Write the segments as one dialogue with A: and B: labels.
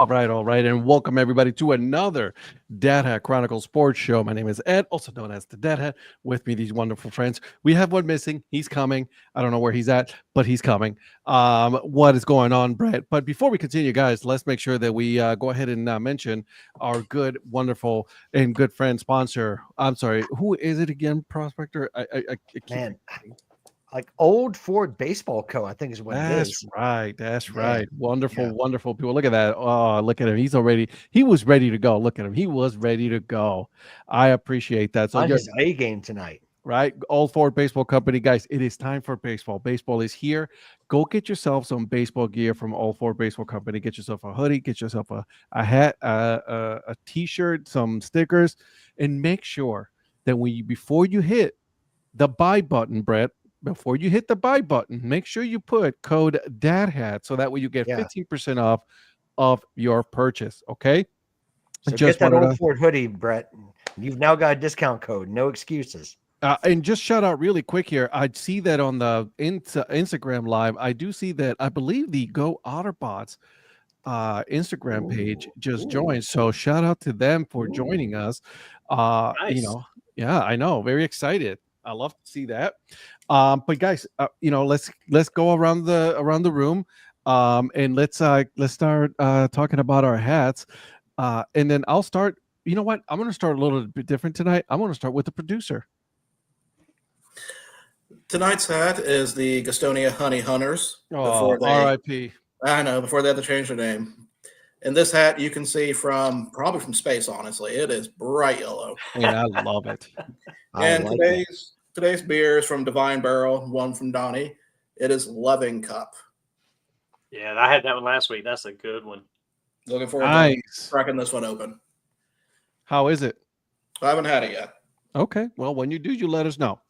A: All right. And welcome everybody to another Dad Hat Chronicle Sports Show. My name is Ed, also known as the Dad Hat. With me, these wonderful friends. We have one missing. He's coming. I don't know where he's at, but he's coming. What is going on, Brett? But before we continue, guys, let's make sure that we go ahead and mention our good, wonderful, and good friend sponsor. I'm sorry, who is it again, Prospector? I keep
B: Man, like Old Ford Baseball Co. I think is what it is.
A: Right. That's
B: Yeah.
A: right. Wonderful,
B: Yeah.
A: wonderful people. Look at that. Oh, look at him. He was ready to go. Look at him. He was ready to go. I appreciate that. So
B: On his A game tonight.
A: right. Old Ford Baseball Company, guys. It is time for baseball. Baseball is here. Go get yourself some baseball gear from Old Ford Baseball Company. Get yourself a hoodie, get yourself a hat, a t-shirt, some stickers, and make sure that before you hit the buy button, Brett, before you hit the buy button, make sure you put code DADHAT so that way you get 15% off of your purchase. Okay.
B: So get that Old Ford hoodie, Brett. You've now got a discount code. No excuses.
A: And just shout out really quick here. I see that on the Instagram live. I do see that I believe the Go Otterbots Instagram page just joined. So shout out to them for joining us.
C: Nice.
A: Yeah, I know. Very excited. I love to see that. But guys, let's go around the room, and let's start talking about our hats, and then I'll start. You know what? I'm going to start a little bit different tonight. I'm going to start with the producer.
D: Tonight's hat is the Gastonia Honey Hunters.
A: Oh, R.I.P.
D: I know, before they had to change their name. And this hat you can see probably from space, honestly. It is bright yellow.
A: Yeah, I love it.
D: And today's beer is from Divine Barrel, one from Donnie. It is Loving Cup.
C: Yeah, I had that one last week. That's a good one.
D: Looking forward to cracking this one open.
A: How is it?
D: I haven't had it yet.
A: Okay. Well, when you do, you let us know.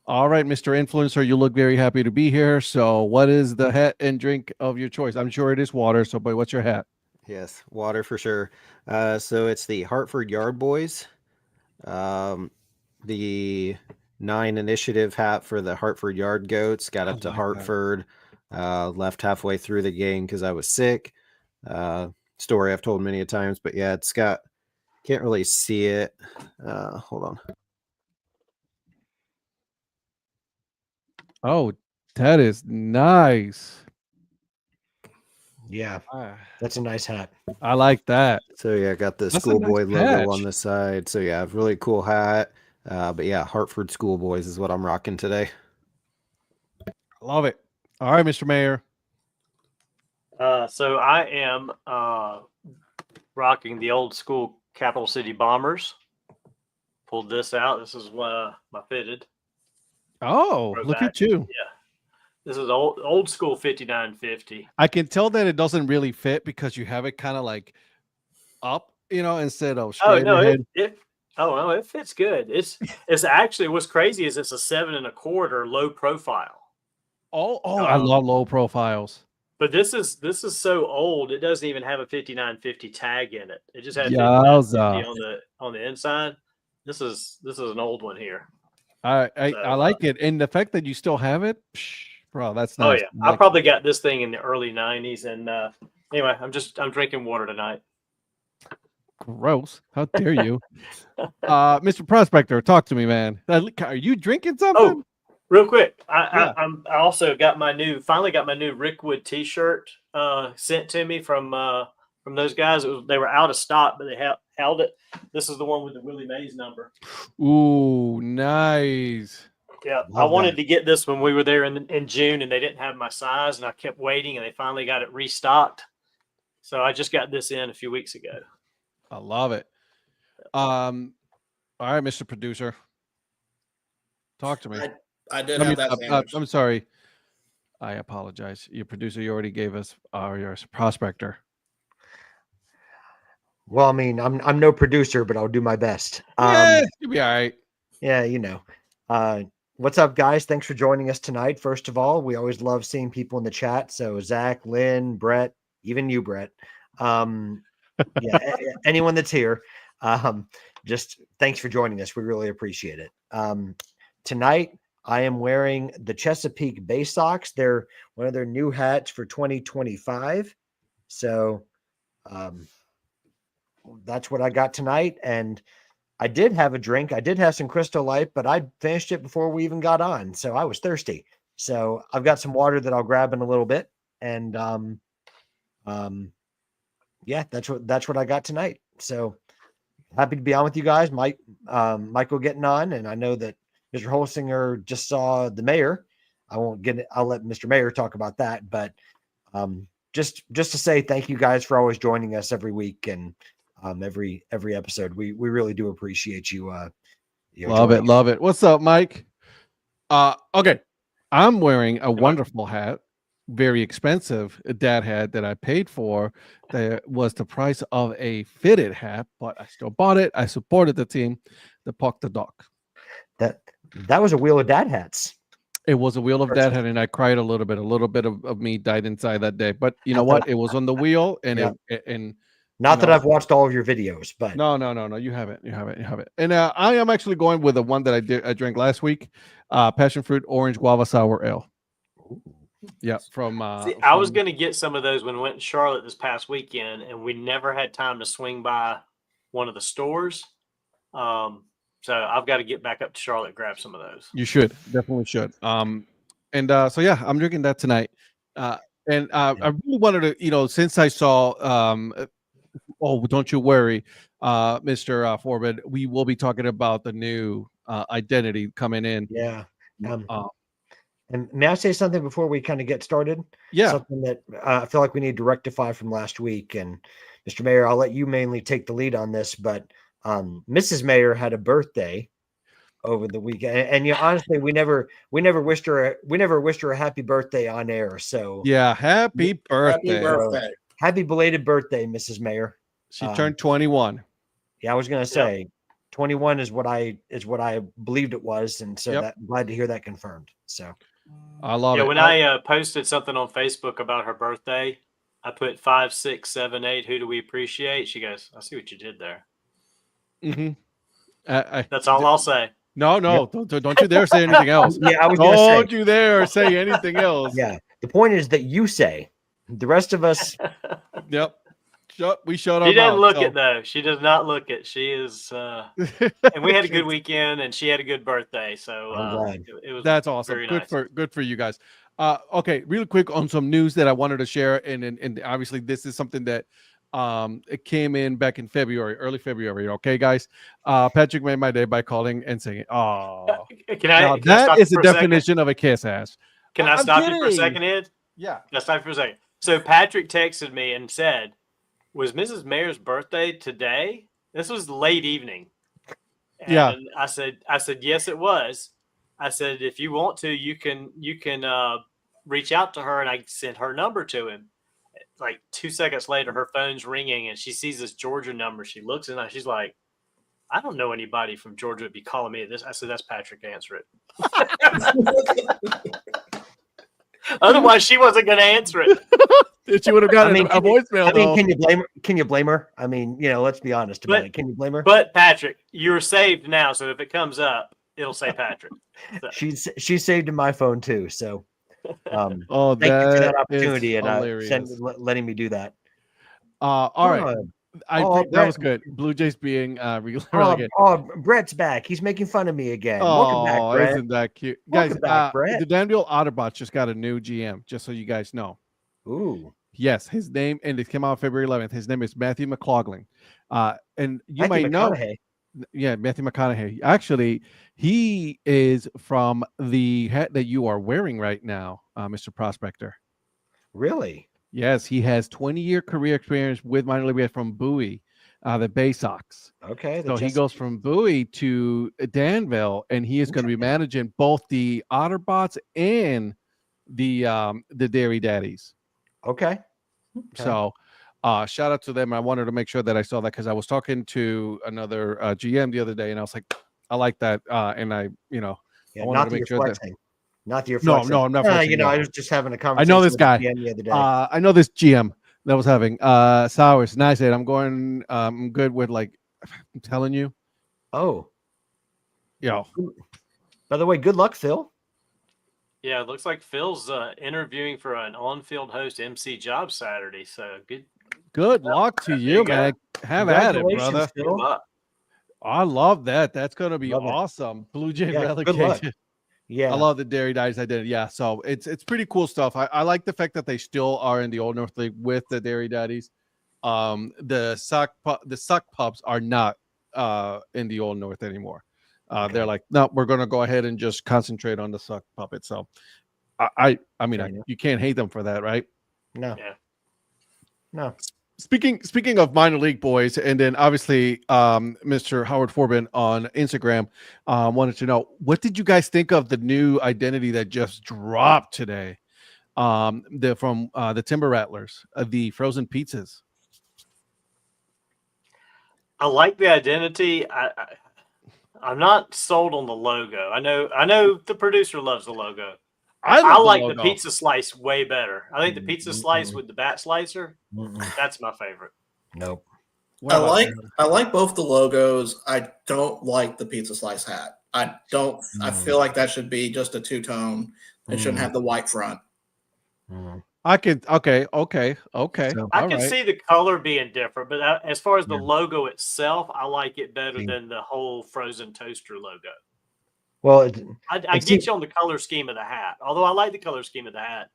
A: All right, Mr. Influencer, you look very happy to be here. So what is the hat and drink of your choice? I'm sure it is water. So, boy, what's your hat?
E: Yes, water for sure. So it's the Hartford Yard Boys. The 9 initiative hat for the Hartford Yard Goats. Got up to Hartford. Left halfway through the game because I was sick. Story I've told many a times. But, yeah, it's got – can't really see it. Hold on.
A: Oh, that is nice.
B: Yeah, that's a nice hat.
A: I like that.
E: So, yeah, I got the schoolboy logo on the side. So, yeah, really cool hat. But, yeah, Hartford Schoolboys is what I'm rocking today.
A: I love it. All right, Mr. Mayor.
C: So I am rocking the old school Capital City Bombers. Pulled this out. This is my fitted.
A: Oh, look at you.
C: Yeah. This is old school 5950.
A: I can tell that it doesn't really fit because you have it kind of like up, instead of straight ahead.
C: It fits good. It's actually what's crazy is it's a 7 1/4 low profile.
A: I love low profiles.
C: But this is so old. It doesn't even have a 5950 tag in it. It just has 5950 on the inside. This is an old one here.
A: I like it, and the fact that you still have it, bro, that's nice.
C: Oh yeah, I probably got this thing in the early '90s, and anyway, I'm drinking water tonight.
A: Gross! How dare you, Mr. Prospector? Talk to me, man. Are you drinking something?
C: Oh, real quick, I also finally got my new Rickwood T-shirt sent to me from those guys. They were out of stock, but they held it. This is the one with the Willie Mays number.
A: Ooh, nice.
C: Yeah, I wanted to get this when we were there in June, and they didn't have my size, and I kept waiting, and they finally got it restocked. So I just got this in a few weeks ago.
A: I love it. All right, Mr. Producer, talk to me.
D: I did have that sandwich.
A: I'm sorry. I apologize. Your producer, you already gave us your Prospector.
B: Well, I mean, I'm no producer, but I'll do my best.
A: You'll be all right.
B: Yeah, what's up, guys? Thanks for joining us tonight. First of all, we always love seeing people in the chat. So Zach, Lynn, Brett, even you, Brett. Anyone that's here, just thanks for joining us. We really appreciate it. Tonight, I am wearing the Chesapeake Bay Sox. They're one of their new hats for 2025. So that's what I got tonight. And I did have a drink. I did have some Crystal Light, but I finished it before we even got on. So I was thirsty. So I've got some water that I'll grab in a little bit. And yeah, that's what I got tonight. So happy to be on with you guys. Michael getting on, and I know that Mr. Holsinger just saw the mayor. I'll let Mr. Mayor talk about that, but just to say thank you guys for always joining us every week and every episode. We really do appreciate you.
A: Love it. What's up, Mike? Okay, I'm wearing a wonderful hat, very expensive dad hat that I paid for. That was the price of a fitted hat, but I still bought it. I supported the team, the Puck the Dog.
B: That was a wheel of dad hats.
A: It was a wheel of dad hat, and I cried a little bit. A little bit of me died inside that day. But you know what? It was on the wheel, and
B: not that I've watched all of your videos, but
A: no. You haven't. And I am actually going with the one that I drank last week, passion fruit orange guava sour ale.
B: Ooh.
A: Yeah, from.
C: I was going to get some of those when we went to Charlotte this past weekend, and we never had time to swing by one of the stores. So I've got to get back up to Charlotte and grab some of those.
A: You should, definitely should. So yeah, I'm drinking that tonight. I really wanted to, since I saw, don't you worry, Mr. Forbid, we will be talking about the new identity coming in.
B: Yeah. And may I say something before we kind of get started?
A: Yeah.
B: Something that I feel like we need to rectify from last week. And Mr. Mayor, I'll let you mainly take the lead on this, but Mrs. Mayor had a birthday over the weekend, and honestly, we never wished her a happy birthday on air. So
A: yeah, happy birthday,
B: happy belated birthday, Mrs. Mayor.
A: She turned 21.
B: Yeah, I was gonna say 21 is what I believed it was, and so I'm glad to hear that confirmed. So
A: I love it.
C: When I posted something on Facebook about her birthday, I put 5, 6, 7, 8. Who do we appreciate? She goes, I see what you did there.
A: Mm-hmm.
C: That's all I'll say.
A: No, don't you dare say anything else.
B: Yeah, I was
A: don't you dare say anything else.
B: Yeah, the point is that you say. The rest of us.
A: Yep. We showed up.
C: She doesn't look it though. She does not look it. She is. And we had a good weekend, and she had a good birthday. So it was.
A: That's awesome. Good for you guys. Okay, really quick on some news that I wanted to share, and obviously this is something that it came in back in early February. Okay, guys. Patrick made my day by calling and saying, "Oh, that is the definition of a kiss ass."
C: Can I stop you for a second, Ed?
A: Yeah.
C: Can I stop you for a second? So Patrick texted me and said, "Was Mrs. Mayor's birthday today?" This was late evening. And
A: yeah.
C: I said, yes, it was. I said, if you want to, you can reach out to her, and I sent her number to him. Like 2 seconds later, her phone's ringing, and she sees this Georgia number. She looks at it, and she's like, I don't know anybody from Georgia would be calling me this. I said, that's Patrick. Answer it. Otherwise, she wasn't going to answer it.
A: She would have gotten a voicemail.
B: I mean, can you blame her? I mean, let's be honest about it. Can you blame her?
C: But Patrick, you're saved now, so if it comes up, it'll say Patrick. So.
B: She's saved in my phone too. So, thank you for that opportunity and letting me do that.
A: All right. That was good. Blue Jays being really good.
B: Oh, Brett's back. He's making fun of me again.
A: Oh,
B: welcome back, Brett.
A: Isn't that cute?
B: Welcome
A: guys,
B: back, Brett.
A: The Danville Otterbots just got a new GM, just so you guys know.
B: Ooh.
A: Yes, his name, and it came out February 11th. His name is Matthew McLaughlin. And you might know. Yeah, Matthew McConaughey. Actually, he is from the hat that you are wearing right now, Mr. Prospector.
B: Really?
A: Yes, he has 20-year career experience with minor league from Bowie, the Bay Sox.
B: Okay.
A: So he goes from Bowie to Danville, and he is going to be managing both the Otterbots and the Dairy Daddies.
B: Okay.
A: So shout out to them. I wanted to make sure that I saw that because I was talking to another GM the other day, and I was like, I like that. And I wanted to make sure that.
B: Not your
A: No, I'm not.
B: I was just having a conversation.
A: I know this guy.
B: The other day.
A: I know this GM that was having sours, and I said, I'm good with I'm telling you.
B: Oh,
C: By
B: the way, good luck, Phil.
C: Yeah, it looks like Phil's interviewing for an on-field host MC job Saturday. So good
A: Good luck to
C: There
A: you,
C: you go.
A: man. Have at it,
B: Congratulations,
A: brother.
C: Good
B: Phil.
C: luck.
A: I love that. That's gonna be
B: Love it.
A: awesome. Blue Jay
B: Yeah, good luck.
A: relegation.
B: Yeah.
A: I love the Dairy Daddies identity. Yeah, so it's pretty cool stuff. I like the fact that they still are in the Old North League with the Dairy Daddies. The suck pups are not in the Old North anymore.
B: Okay.
A: They're like, no, we're gonna go ahead and just concentrate on the suck puppet. So I mean, you can't hate them for that, right?
B: No.
C: Yeah.
B: No.
A: Speaking of minor league boys, and then obviously Mr. Howard Forbin on Instagram wanted to know, what did you guys think of the new identity that just dropped today? From the Timber Rattlers, the frozen pizzas.
C: I like the identity. I'm not sold on the logo. I know the producer loves the logo. I
A: love
C: like the
A: logo.
C: pizza slice way better. I think the pizza slice with the bat slicer, that's my favorite.
B: Nope.
A: What
D: I
A: about
D: like
A: you?
D: I like both the logos. I don't like the pizza slice hat. I don't. I feel like that should be just a two-tone. It shouldn't have the white front.
A: I could okay.
B: So,
C: I can see the color being different, but as far as the logo itself, I like it better than the whole frozen toaster logo.
B: Well,
C: I get you on the color scheme of the hat. Although I like the color scheme of the hat,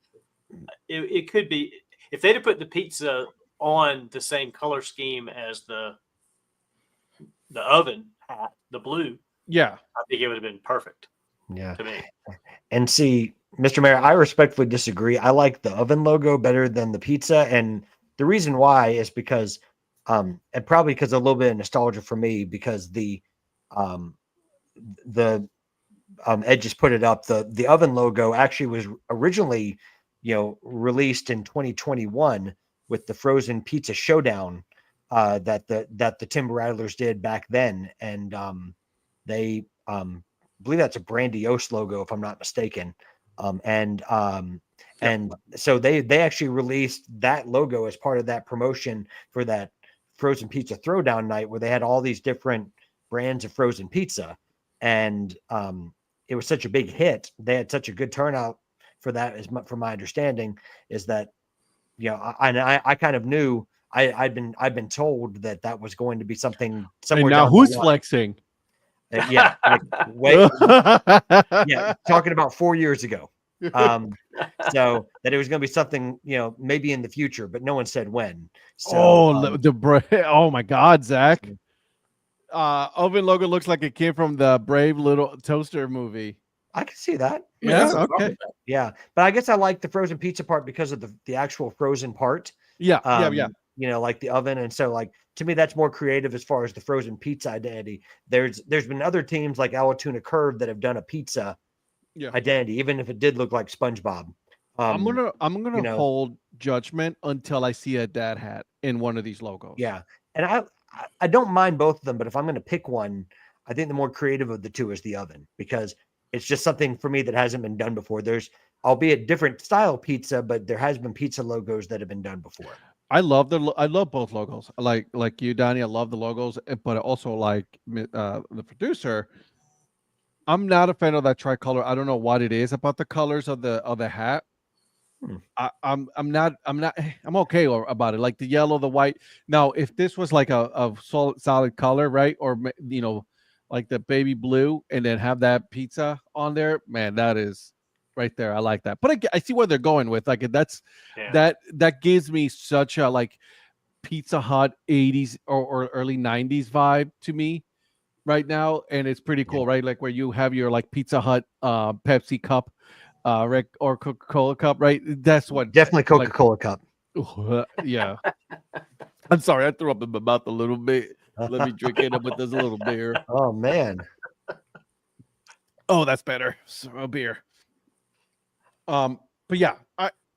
C: it could be if they'd have put the pizza on the same color scheme as the oven hat, the blue.
A: Yeah,
C: I think it would have been perfect.
B: Yeah.
C: To me.
B: And see, Mr. Mayor, I respectfully disagree. I like the oven logo better than the pizza, and the reason why is because, and probably because a little bit of nostalgia for me, because Ed just put it up. The oven logo actually was originally, released in 2021 with the Frozen Pizza Showdown that the Timber Rattlers did back then, and they believe that's a Brandy Oast logo if I'm not mistaken, and so they actually released that logo as part of that promotion for that Frozen Pizza Throwdown night where they had all these different brands of frozen pizza, and it was such a big hit. They had such a good turnout for that, from my understanding, is that, I kind of knew I've been told that was going to be something somewhere.
A: And now
B: down
A: who's
B: the line.
A: flexing?
B: Yeah, talking about 4 years ago. So that it was going to be something, maybe in the future, but no one said when. So,
A: oh my God, Zach. Oven logo looks like it came from the Brave Little Toaster movie.
B: I can see that.
A: Yeah, okay.
B: Yeah, but I guess I like the frozen pizza part because of the actual frozen part.
A: Yeah.
B: Like the oven, and so like to me that's more creative as far as the frozen pizza identity. There's been other teams like Alatoona Curve that have done a pizza identity, even if it did look like SpongeBob.
A: I'm gonna hold judgment until I see a Dad Hat in one of these logos.
B: Yeah, and I don't mind both of them, but if I'm going to pick one, I think the more creative of the two is the oven, because it's just something for me that hasn't been done before. There's, albeit different style pizza, but there has been pizza logos that have been done before.
A: I love both logos. Like you, Donnie. I love the logos, but also like the producer. I'm not a fan of that tricolor. I don't know what it is about the colors of the hat. I'm okay about it. Like the yellow, the white. Now, if this was like a solid color, right, or like the baby blue, and then have that pizza on there, man, that is right there. I like that. But I see where they're going with. Like that gives me such a like Pizza Hut 80s or early 90s vibe to me right now, and it's pretty cool, right? Like where you have your like Pizza Hut Pepsi cup. Or Coca-Cola cup, right? That's what
B: definitely Coca-Cola cup.
A: Yeah. I'm sorry, I threw up in my mouth a little bit. Let me drink it up with this little beer.
B: Oh man.
A: Oh, that's better. So, a beer. But yeah,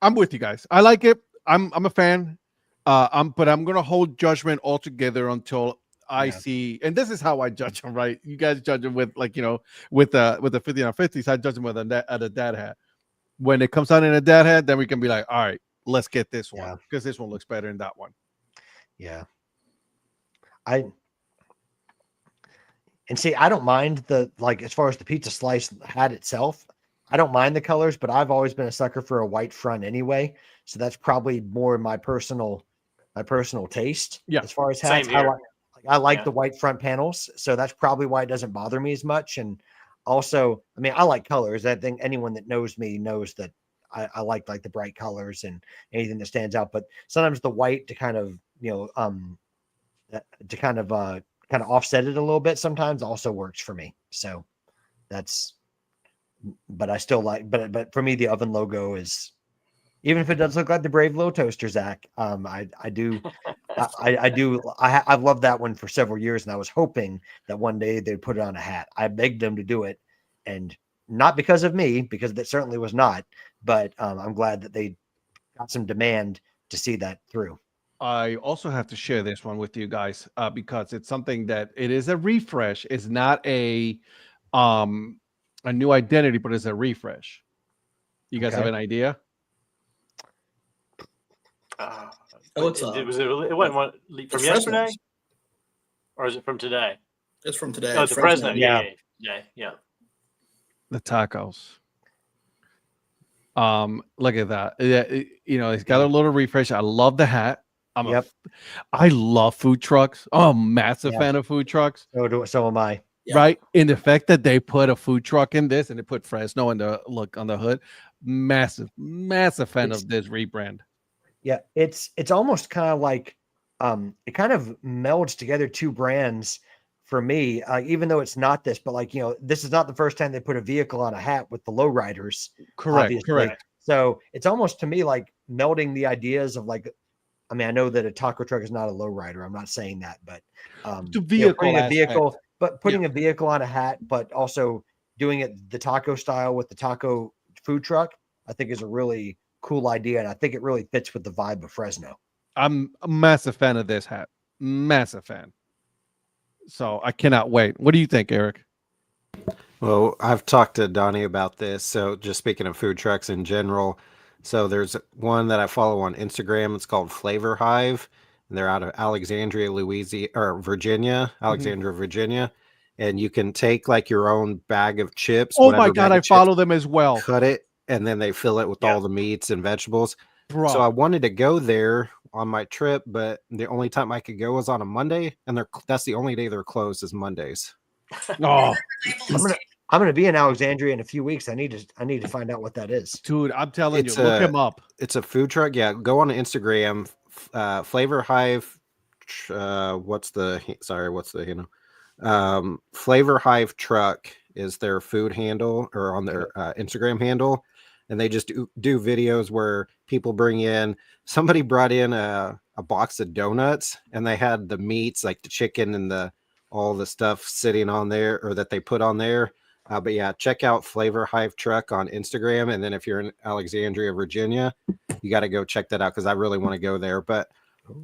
A: I'm with you guys. I like it. I'm a fan. But I'm gonna hold judgment altogether until I see, and this is how I judge them, right? You guys judge them with like, with the 50 on 50s. I judge them with a Dad Hat. When it comes out in a Dad Hat, then we can be like, all right, let's get this one because this one looks better than that one.
B: Yeah. And see, I don't mind as far as the pizza slice hat itself, I don't mind the colors, but I've always been a sucker for a white front anyway. So that's probably more my personal personal taste.
A: Yeah.
B: As far as
C: Same
B: hats,
C: here.
B: I like
C: Yeah.
B: the white front panels, so that's probably why it doesn't bother me as much. And also, I mean, I like colors. I think anyone that knows me knows that I like the bright colors and anything that stands out. But sometimes the white to kind of to kind of offset it a little bit sometimes also works for me. So that's. But I still like. But for me, the oven logo is. Even if it does look like the Brave Little Toaster, Zach, I do, I've loved that one for several years, and I was hoping that one day they'd put it on a hat. I begged them to do it, and not because of me, because that certainly was not. But I'm glad that they got some demand to see that through.
A: I also have to share this one with you guys because it's something that it is a refresh. It's not a new identity, but it's a refresh. You guys have
B: Okay.
A: an idea?
C: It wasn't one from
D: It's
C: yesterday,
D: Fresno's.
C: or is it from today?
D: It's from today.
C: Oh, it's Fresno.
B: Yeah.
C: Yeah.
A: The tacos. Look at that. It's got a little refresh. I love the hat. I love food trucks. I'm a massive fan of food trucks.
B: So am I.
D: Yeah.
A: Right. In the fact that they put a food truck in this and they put Fresno in the look on the hood. Massive fan of this rebrand.
B: Yeah, it's almost kind of like it kind of melds together two brands for me, even though it's not this, but this is not the first time they put a vehicle on a hat with the lowriders.
A: Correct.
B: So it's almost to me like melding the ideas of I mean, I know that a taco truck is not a lowrider. I'm not saying that, but putting a vehicle on a hat, but also doing it the taco style with the taco food truck, I think is a really cool idea, and I think it really fits with the vibe of Fresno.
A: I'm a massive fan of this hat. Massive fan. So I cannot wait. What do you think, Eric?
E: Well, I've talked to Donnie about this. So just speaking of food trucks in general, so there's one that I follow on Instagram. It's called Flavor Hive, and they're out of Alexandria, Virginia, Virginia. And you can take your own bag of chips.
A: Oh my God, I follow them as well.
E: Cut it, and then they fill it with all the meats and vegetables.
A: Bro.
E: So I wanted to go there on my trip, but the only time I could go was on a Monday, and that's the only day they're closed is Mondays.
A: Oh,
B: I'm gonna be in Alexandria in a few weeks. I need to find out what that is,
A: dude. I'm telling you, look him up.
E: It's a food truck. Yeah, go on Instagram. Flavor Hive. What's the Flavor Hive truck is their food handle or on their Instagram handle. And they just do videos where people bring in, somebody brought in a box of donuts, and they had the meats, like the chicken and all the stuff sitting on there, or that they put on there. But yeah, check out Flavor Hive Truck on Instagram. And then if you're in Alexandria, Virginia, you got to go check that out, because I really want to go there. But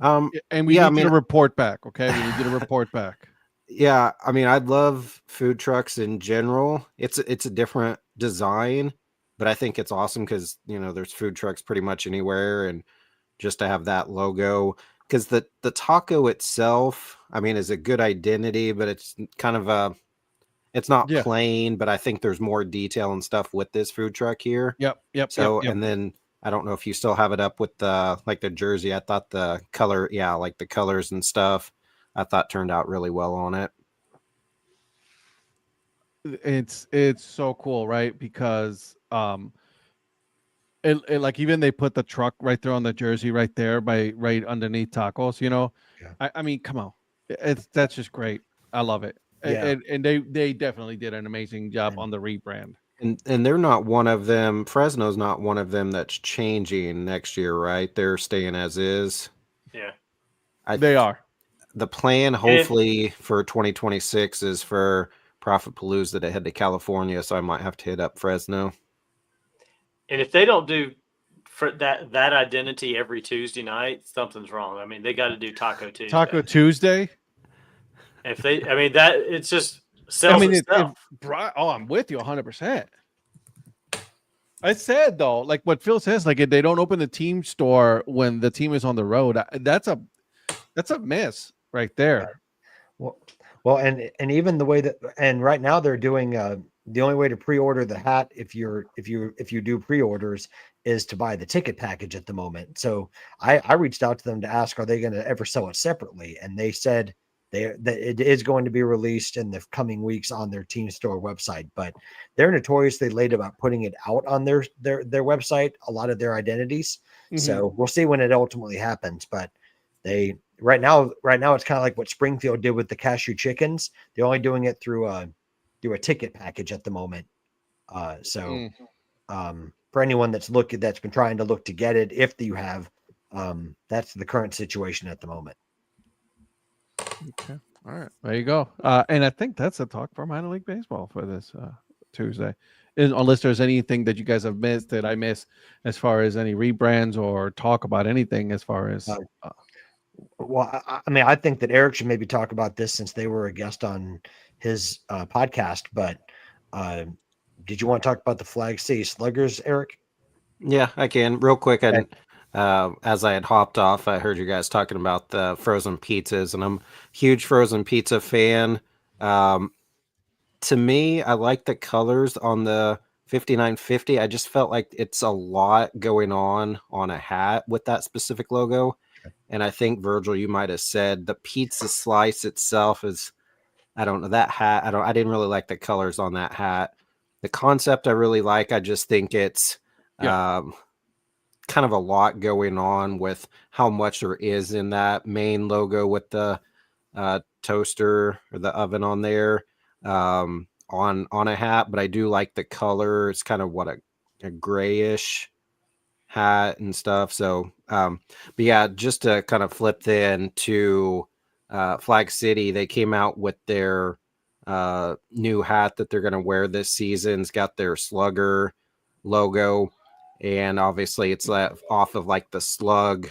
A: and we need to report back. Okay. We need to report back.
E: Yeah. I mean, I love food trucks in general. It's a different design, but I think it's awesome because, there's food trucks pretty much anywhere, and just to have that logo, because the taco itself, I mean, is a good identity, but it's kind of it's not plain, but I think there's more detail and stuff with this food truck here.
A: Yep.
E: And then I don't know if you still have it up with the jersey. I thought the color, the colors and stuff, I thought turned out really well on it.
A: It's so cool, right? Because even they put the truck right there on the jersey right there right underneath tacos. I mean, come on, that's just great. I love it. And they definitely did an amazing job on the rebrand.
E: And they're not one of them. Fresno's not one of them that's changing next year, right? They're staying as is.
C: Yeah,
A: they are.
E: The plan, hopefully, for 2026 is for Profit Palooza to head to California, so I might have to hit up Fresno.
C: And if they don't do for that identity every Tuesday night, something's wrong. I mean, they got to do Taco Tuesday.
A: Taco Tuesday.
C: If they, I mean, that it's just sells itself.
A: I'm with you 100%. I said though, like what Phil says, like if they don't open the team store when the team is on the road, that's a miss right there.
B: Well, and even the way that, and right now they're doing the only way to pre-order the hat if you do pre-orders is to buy the ticket package at the moment. So I reached out to them to ask, are they going to ever sell it separately? And they said that it is going to be released in the coming weeks on their team store website, but they're notoriously late about putting it out on their website, a lot of their identities. So we'll see when it ultimately happens, but right now it's kind of like what Springfield did with the cashew chickens. They're only doing it through a ticket package at the moment. For anyone that's been trying to look to get it, if you have, that's the current situation at the moment.
A: Okay. All right. There you go. And I think that's a talk for minor league baseball for this Tuesday. Unless there's anything that you guys have missed that I missed as far as any rebrands or talk about anything as far as.
B: Well, I mean, I think that Eric should maybe talk about this since they were a guest on his podcast. But did you want to talk about the Flag City Sluggers, Eric?
E: Yeah, I can. Real quick, as I had hopped off, I heard you guys talking about the frozen pizzas, and I'm a huge frozen pizza fan. To me, I like the colors on the 5950. I just felt like it's a lot going on a hat with that specific logo. And I think, Virgil, you might have said the pizza slice itself is, I don't know, that hat. I didn't really like the colors on that hat. The concept I really like. I just think it's kind of a lot going on with how much there is in that main logo with the toaster or the oven on there on a hat. But I do like the color. It's kind of a grayish hat and stuff. So, but yeah, just to kind of flip then to Flag City, they came out with their new hat that they're going to wear this season. It's got their slugger logo, and obviously it's off of like the slug,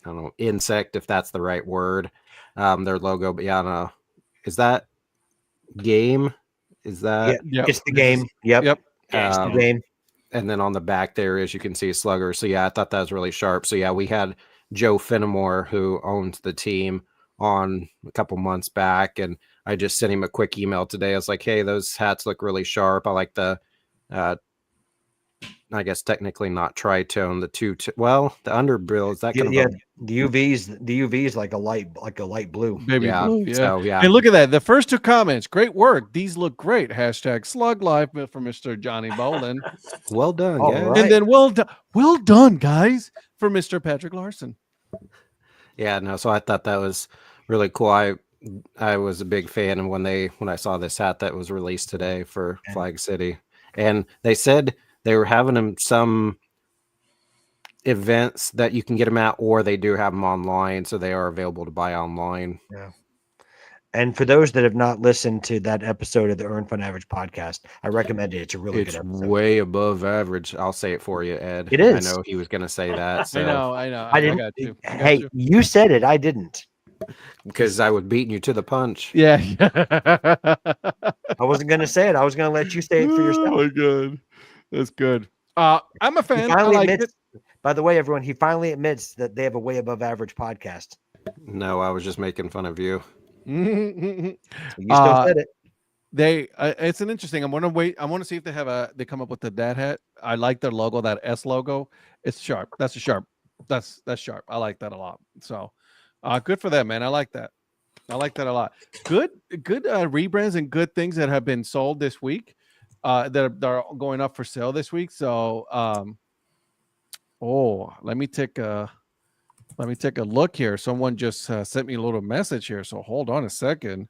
E: I don't know, insect, if that's the right word, their logo. But yeah, I don't know. Is that game? Is that?
B: Yeah, it's the game. Yep.
C: It's the
B: game.
E: And then on the back there, as you can see, slugger. So yeah, I thought that was really sharp. So yeah, we had Joe Fenimore, who owns the team, on a couple months back, and I just sent him a quick email today. I was like, hey, those hats look really sharp. I like the I guess technically not tritone, the the underbill, is that kind of
B: the UVs like a light blue.
A: Baby blue, yeah.
E: So, yeah.
A: And look at that. The first two comments, great work. These look great. # slug life for Mr. Johnny Bolin.
E: Well done,
B: All
E: guys.
B: right.
A: And then well done, guys, for Mr. Patrick Larson.
E: Yeah, no, so I thought that was really cool. I was a big fan, and when I saw this hat that was released today for Flag City, and they said they were having them some events that you can get them at, or they do have them online, so they are available to buy online.
B: Yeah. And for those that have not listened to that episode of the Earn Fun Average podcast, I recommend it. It's a really good episode.
E: Way above average. I'll say it for you, Ed.
B: It is.
E: I know he was going to say that. So.
A: I know.
B: I didn't.
A: got you.
B: Hey, you said it. I didn't.
E: Because I was beating you to the punch.
A: Yeah.
B: I wasn't going to say it. I was going to let you say it for yourself.
A: Oh my god, that's good. I'm a fan.
B: He
A: I
B: finally
A: like
B: admits,
A: it.
B: by the way, everyone, he finally admits that they have a way above average podcast.
E: No, I was just making fun of you.
B: You still said it.
A: It's an interesting. I want to wait. I want to see if they come up with the Dad Hat. I like their logo, that S logo. It's sharp. That's sharp. That's sharp. I like that a lot. So, good for them, man. I like that. I like that a lot. Good rebrands and good things that have been sold this week. That are going up for sale this week. So, let me take a look here. Someone just sent me a little message here. So hold on a second.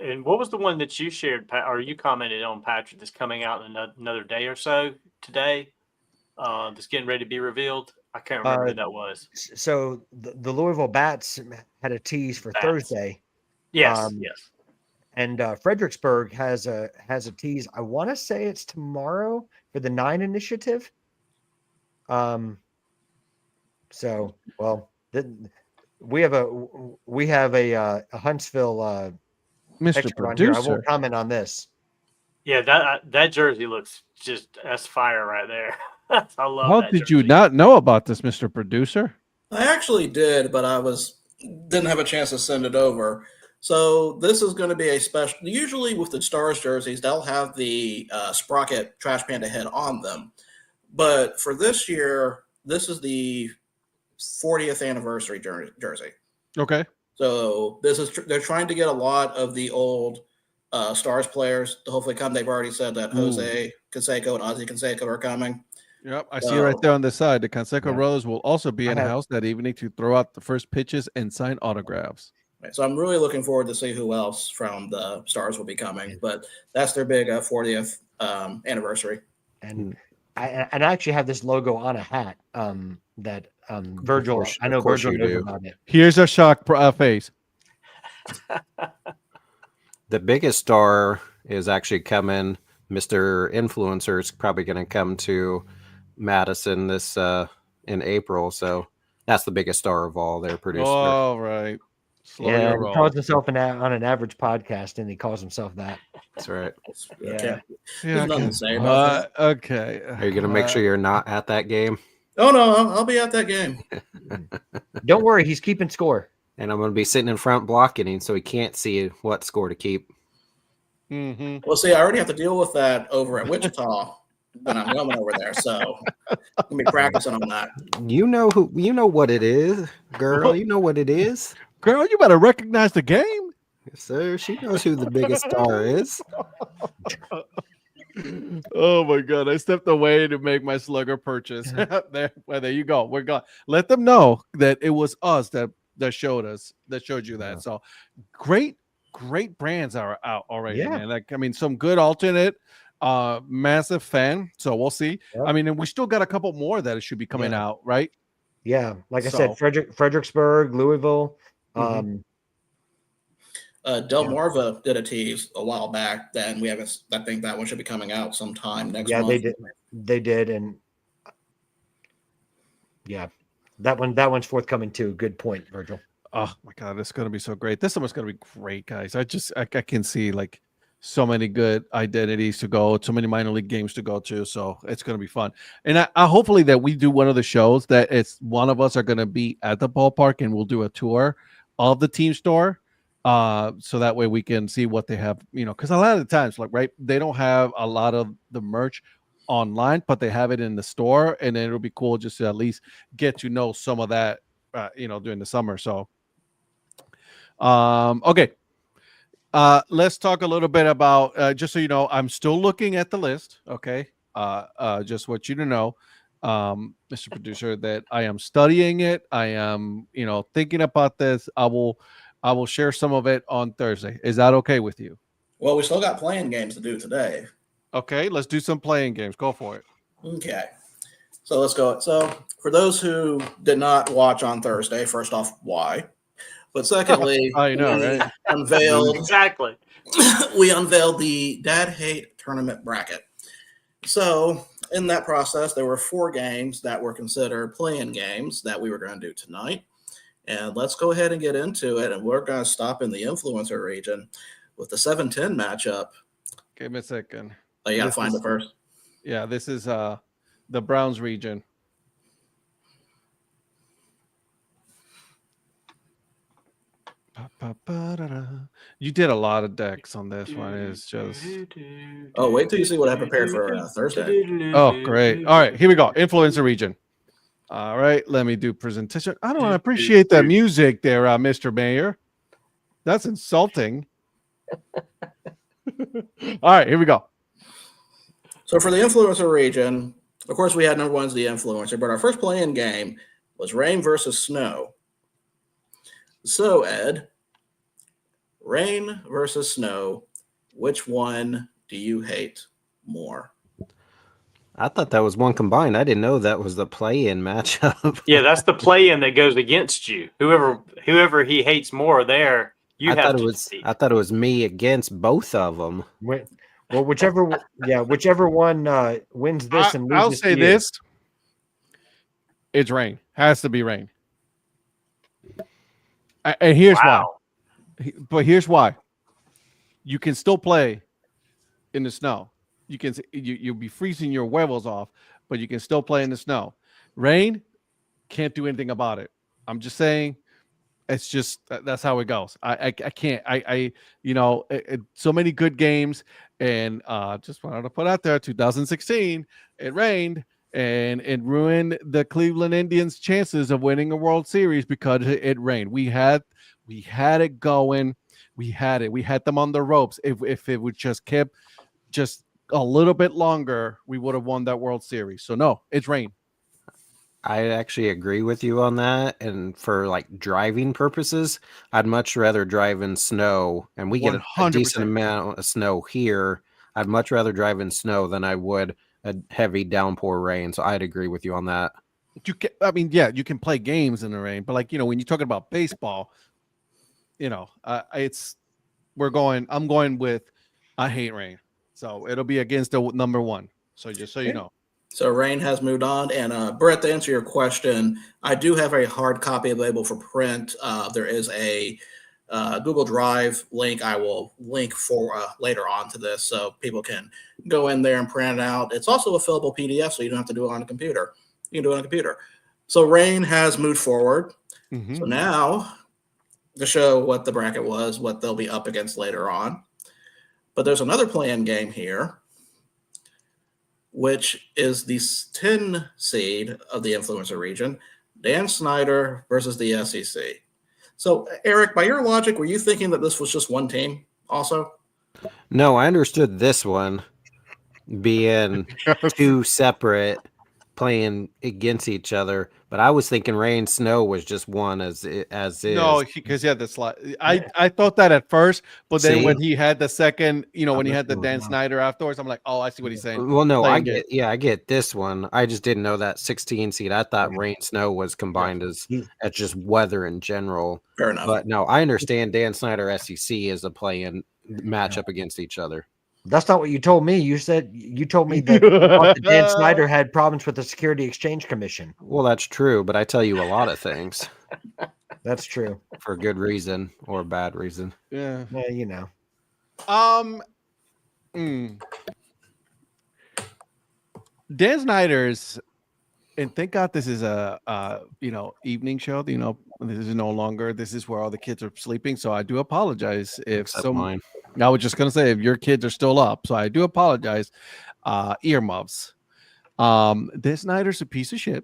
C: And what was the one that you shared, or you commented on, Patrick, that's coming out in another day or so today? That's getting ready to be revealed. I can't remember who that was.
B: So the Louisville Bats had a tease for Thursday.
C: Yes, yes.
B: And Fredericksburg has a tease. I want to say it's tomorrow for the 9 initiative. So, well, we have a Huntsville
A: Mr.
B: on here. I
A: Producer.
B: won't comment on this.
C: Yeah, that jersey looks that's fire right there. I love.
A: How
C: that
A: did
C: jersey.
A: you not know about this, Mr. Producer?
D: I actually did, but I didn't have a chance to send it over. So this is going to be a special. Usually with the Stars jerseys, they'll have the Sprocket Trash Panda head on them. But for this year, this is the 40th anniversary jersey.
A: Okay.
D: So they're trying to get a lot of the old Stars players to hopefully come. They've already said that Jose Canseco and Ozzie Canseco are coming.
A: Yep, I see it right there on the side. The Canseco brothers will also be in
B: have-
A: house that evening to throw out the first pitches and sign autographs.
D: Right, so I'm really looking forward to see who else from the Stars will be coming. But that's their big 40th anniversary.
B: And I actually have this logo on a hat that Virgil. I know Virgil knows about it.
A: Here's a shock face.
E: The biggest star is actually coming. Mr. Influencer is probably going to come to Madison this in April. So that's the biggest star of all their producers.
A: All right. Slow
B: Yeah,
A: your
B: he
A: roll.
B: calls himself on an average podcast, and he calls himself that.
E: That's right.
B: Yeah.
D: There's nothing to say about that.
A: Okay.
E: Are you going to make sure you're not at that game?
D: Oh, no, I'll be at that game.
B: Don't worry, he's keeping score.
E: And I'm going to be sitting in front blocking him so he can't see what score to keep.
A: Mm-hmm.
D: Well, see, I already have to deal with that over at Wichita when I'm going over there. So I'm going to be practicing on that.
E: You know what it is, girl. You know what it is.
A: Girl, you better recognize the game.
E: Yes, sir. She knows who the biggest star is.
A: Oh my god, I stepped away to make my slugger purchase. There you go. We're gone. Let them know that it was us that showed you that. So great brands are out already, man. Like, I mean, some good alternate, massive fan. So we'll see.
B: Yep.
A: I mean, and we still got a couple more that should be coming out, right?
B: Yeah, like I said, Fredericksburg, Louisville.
D: Delmarva did a tease a while back. Then we haven't. I think that one should be coming out sometime next month.
B: Yeah, they did, and that one's forthcoming too. Good point, Virgil.
A: Oh my god, it's gonna be so great. This summer's gonna be great, guys. I can see like so many good identities to go, so many minor league games to go to. So it's gonna be fun. And I hopefully that we do one of the shows that it's one of us are gonna be at the ballpark and we'll do a tour of the team store. So that way we can see what they have, because a lot of the times, like, right, they don't have a lot of the merch online, but they have it in the store, and then it'll be cool just to at least get to know some of that, during the summer. So, okay, let's talk a little bit about, just so you know, I'm still looking at the list. Okay, just want you to know, Mr. Producer, that I am studying it. I am, thinking about this. I will share some of it on Thursday. Is that okay with you?
D: Well, we still got playing games to do today.
A: Okay, let's do some playing games. Go for it.
D: Okay. So let's go. So for those who did not watch on Thursday, first off, why? But secondly,
A: I know, right?
D: Unveiled
C: Exactly.
D: we unveiled the Dad Hat tournament bracket. So in that process, there were 4 games that were considered playing games that we were going to do tonight. And let's go ahead and get into it. And we're going to stop in the influencer region with the 7-10 matchup.
A: Give me a second.
D: Oh, you got to find it first.
A: Yeah, this is the Browns region. You did a lot of decks on this one. It's just.
D: Oh, wait till you see what I prepared for Thursday.
A: Oh, great. All right, here we go. Influencer region. All right, let me do presentation. I don't appreciate that music there, Mr. Mayor. That's insulting. All right, here we go.
D: So for the influencer region, of course, we had number 1 is the influencer, but our first play-in game was rain versus snow. So, Ed, rain versus snow, which one do you hate more?
E: I thought that was one combined. I didn't know that was the play-in matchup.
C: Yeah, that's the play-in that goes against you. Whoever he hates more there, I thought
E: it was me against both of them.
B: Well, whichever one wins this and loses.
A: I'll say this: it's rain. Has to be rain. And here's why. But here's why. You can still play in the snow. You can you'll be freezing your huevos off, but you can still play in the snow. Rain, can't do anything about it. I'm just saying, It's just that's how it goes. I can't. So many good games, and just wanted to put out there. 2016, it rained, and it ruined the Cleveland Indians' chances of winning a World Series because it rained. We had it going. We had it. We had them on the ropes. If it would just kept just a little bit longer, we would have won that World Series. So no, it's rain.
E: I actually agree with you on that. And for like driving purposes, I'd much rather drive in snow, and we get a
A: 100%.
E: decent amount of snow here. I'd much rather drive in snow than I would a heavy downpour rain. So I'd agree with you on that.
A: You can, I mean, yeah, you can play games in the rain, but like, when you're talking about baseball, I'm going with, I hate rain. So it'll be against the number one. So just so you know.
D: So rain has moved on. And Brett, to answer your question, I do have a hard copy available for print. There is a Google Drive link I will link for later on to this, so people can go in there and print it out. It's also a fillable PDF, so you don't have to do it on a computer. You can do it on a computer. So rain has moved forward.
A: Mm-hmm.
D: So now to show what the bracket was, what they'll be up against later on. But there's another play-in game here, which is the 10 seed of the influencer region, Dan Snyder versus the SEC. So, Eric, by your logic, were you thinking that this was just one team also?
E: No, I understood this one being two separate playing against each other, but I was thinking rain snow was just one as is.
A: No, because he had the slide. I thought that at first, but then
E: See?
A: when he had the second, when he had the Dan Snyder afterwards, I'm like, oh, I see what he's saying.
E: Well, no, I
A: Playing
E: get this one. I just didn't know that 16 seed. I thought rain snow was combined as just weather in general.
D: Fair enough.
E: But no, I understand Dan Snyder SEC is a play-in matchup against each other.
B: That's not what you told me. You told me that, you thought that Dan Snyder had problems with the Security Exchange Commission.
E: Well, that's true, but I tell you a lot of things
B: That's true.
E: for good reason or bad reason.
A: Yeah.
B: Yeah,
A: Dan Snyder's, and thank God this is a evening show. This is no longer. This is where all the kids are sleeping. So I do apologize if
E: Except mine.
A: I was just gonna say if your kids are still up. So I do apologize. Earmuffs. Dan Snyder's a piece of shit.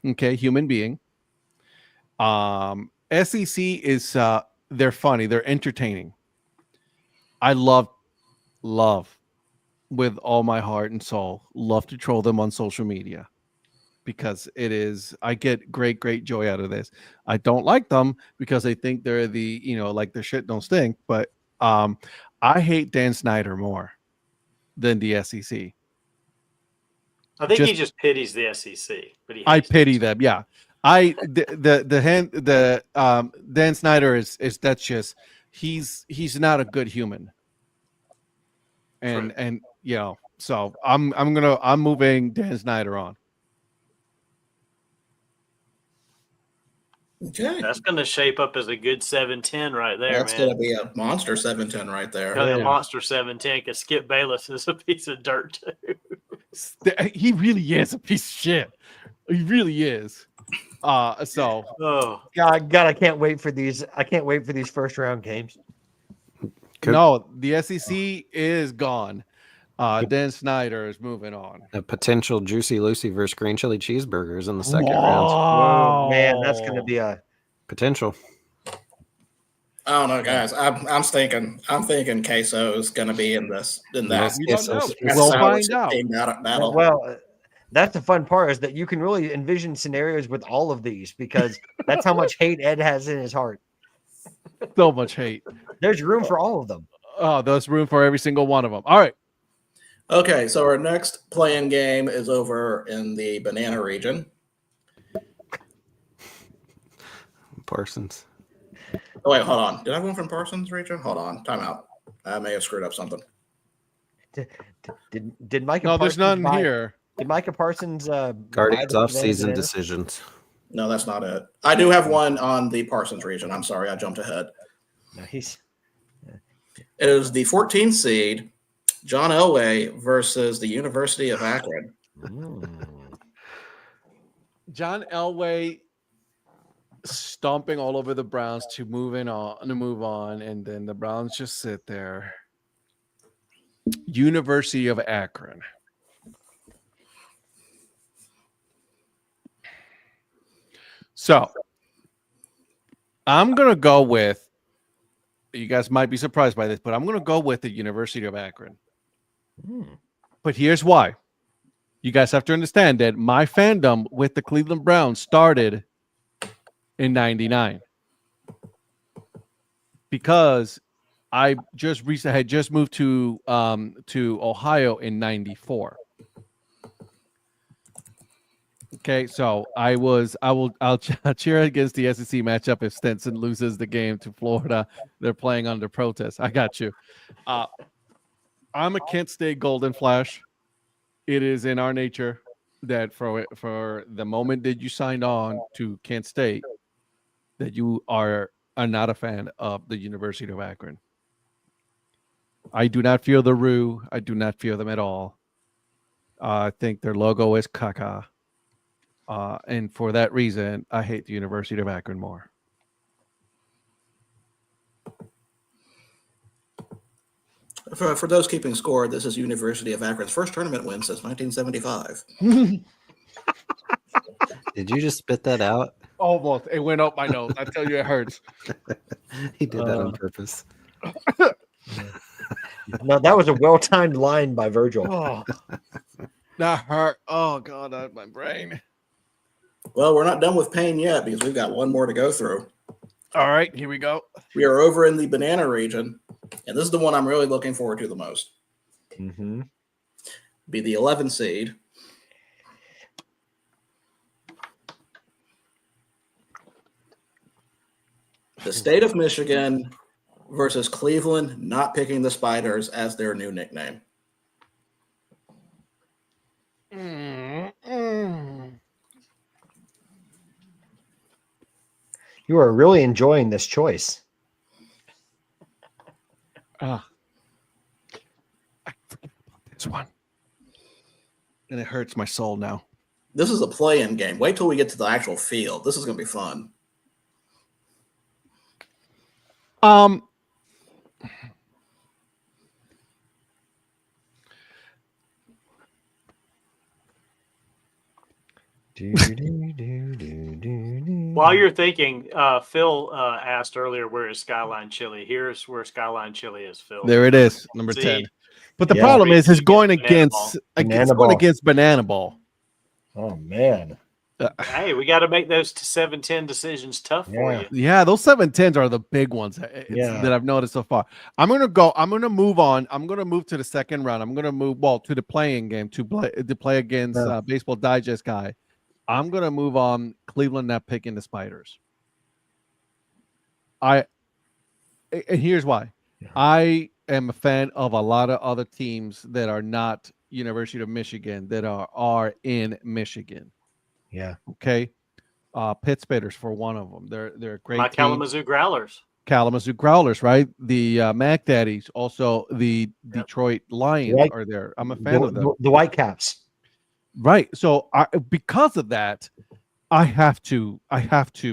A: Okay, human being. SEC is they're funny. They're entertaining. I love with all my heart and soul. Love to troll them on social media because I get great joy out of this. I don't like them because they think they're like their shit don't stink. But I hate Dan Snyder more than the SEC.
C: I think he just pities the SEC, but
A: I pity them. Yeah, Dan Snyder is that's just he's not a good human. And so I'm moving Dan Snyder on.
D: Okay.
C: That's going to shape up as a good 7-10 right there.
D: That's going to be a monster 7-10 right there.
C: A monster 7-10 because Skip Bayless is a piece of dirt too.
A: He really is a piece of shit. He really is. God,
B: I can't wait for these. I can't wait for these first round games.
A: No, the SEC is gone. Dan Snyder is moving on.
E: A potential Juicy Lucy versus Green Chili Cheeseburgers in the second round.
B: Oh man, that's going to be a
E: potential.
D: I don't know, guys. I'm thinking Queso is going to be in that.
A: We don't know. We'll find out.
D: Battle.
B: Well, that's the fun part is that you can really envision scenarios with all of these because that's how much hate Ed has in his heart.
A: So much hate.
B: There's room for all of them.
A: Oh, there's room for every single one of them. All right.
D: Okay, so our next play-in game is over in the Banana region.
E: Parsons.
D: Oh, wait, hold on. Did I have one from Parsons region? Hold on. Time out. I may have screwed up something.
B: Did Micah
A: No,
B: Parsons
A: there's none here.
B: Did Micah Parsons
E: Guardians off-season decisions?
D: No, that's not it. I do have one on the Parsons region. I'm sorry, I jumped ahead.
B: Nice.
D: It is the 14th seed, John Elway versus the University of Akron.
A: John Elway stomping all over the Browns to move on, and then the Browns just sit there. University of Akron. So I'm gonna go with. You guys might be surprised by this, but I'm gonna go with the University of Akron. But here's why. You guys have to understand that my fandom with the Cleveland Browns started in '99 because I just recently had just moved to Ohio in '94. Okay, so I'll cheer against the SEC matchup if Stetson loses the game to Florida. They're playing under protest. I got you. I'm a Kent State Golden Flash. It is in our nature that for the moment that you signed on to Kent State, that you are not a fan of the University of Akron. I do not feel the Roo. I do not feel them at all. I think their logo is caca. And for that reason, I hate the University of Akron more.
D: For those keeping score, this is University of Akron's first tournament win since 1975.
E: Did you just spit that out?
A: Almost. It went up my nose. I tell you, it hurts.
E: He did that on purpose.
B: No, that was a well-timed line by Virgil.
A: Oh, that hurt. Oh, God, my brain.
D: Well, we're not done with pain yet because we've got one more to go through.
A: All right, here we go.
D: We are over in the banana region, and this is the one I'm really looking forward to the most.
B: Mm-hmm.
D: Be the 11 seed. The state of Michigan versus Cleveland not picking the Spiders as their new nickname.
B: You are really enjoying this choice.
A: I forget about this one. And it hurts my soul now.
D: This is a play-in game. Wait till we get to the actual field. This is going to be fun.
C: While you're thinking, Phil asked earlier, where is Skyline Chili? Here's where Skyline Chili is, Phil.
A: There it is, number
C: See?
A: 10. But the
B: Yeah.
A: problem is, it's going
C: Banana Ball.
A: against Banana Ball.
B: Oh, man.
C: Hey, we got to make those 7-10 decisions tough for
B: Yeah.
C: you.
A: Yeah, those 7-10s are the big ones
B: Yeah.
A: that I've noticed so far. I'm gonna move on. I'm gonna move to the second round. I'm gonna move to the playing game to play against Baseball Digest guy. I'm gonna move on. Cleveland not picking the Spiders. And here's why.
B: Yeah.
A: I am a fan of a lot of other teams that are not University of Michigan that are in Michigan.
B: Yeah.
A: Okay. Pitt Spiders for one of them. They're a great
C: My
A: team.
C: Kalamazoo Growlers.
A: Kalamazoo Growlers, right? The Mac Daddies, also the Detroit Lions
B: Right.
A: are there. I'm a fan of them.
B: The Whitecaps.
A: Right. So because of that, I have to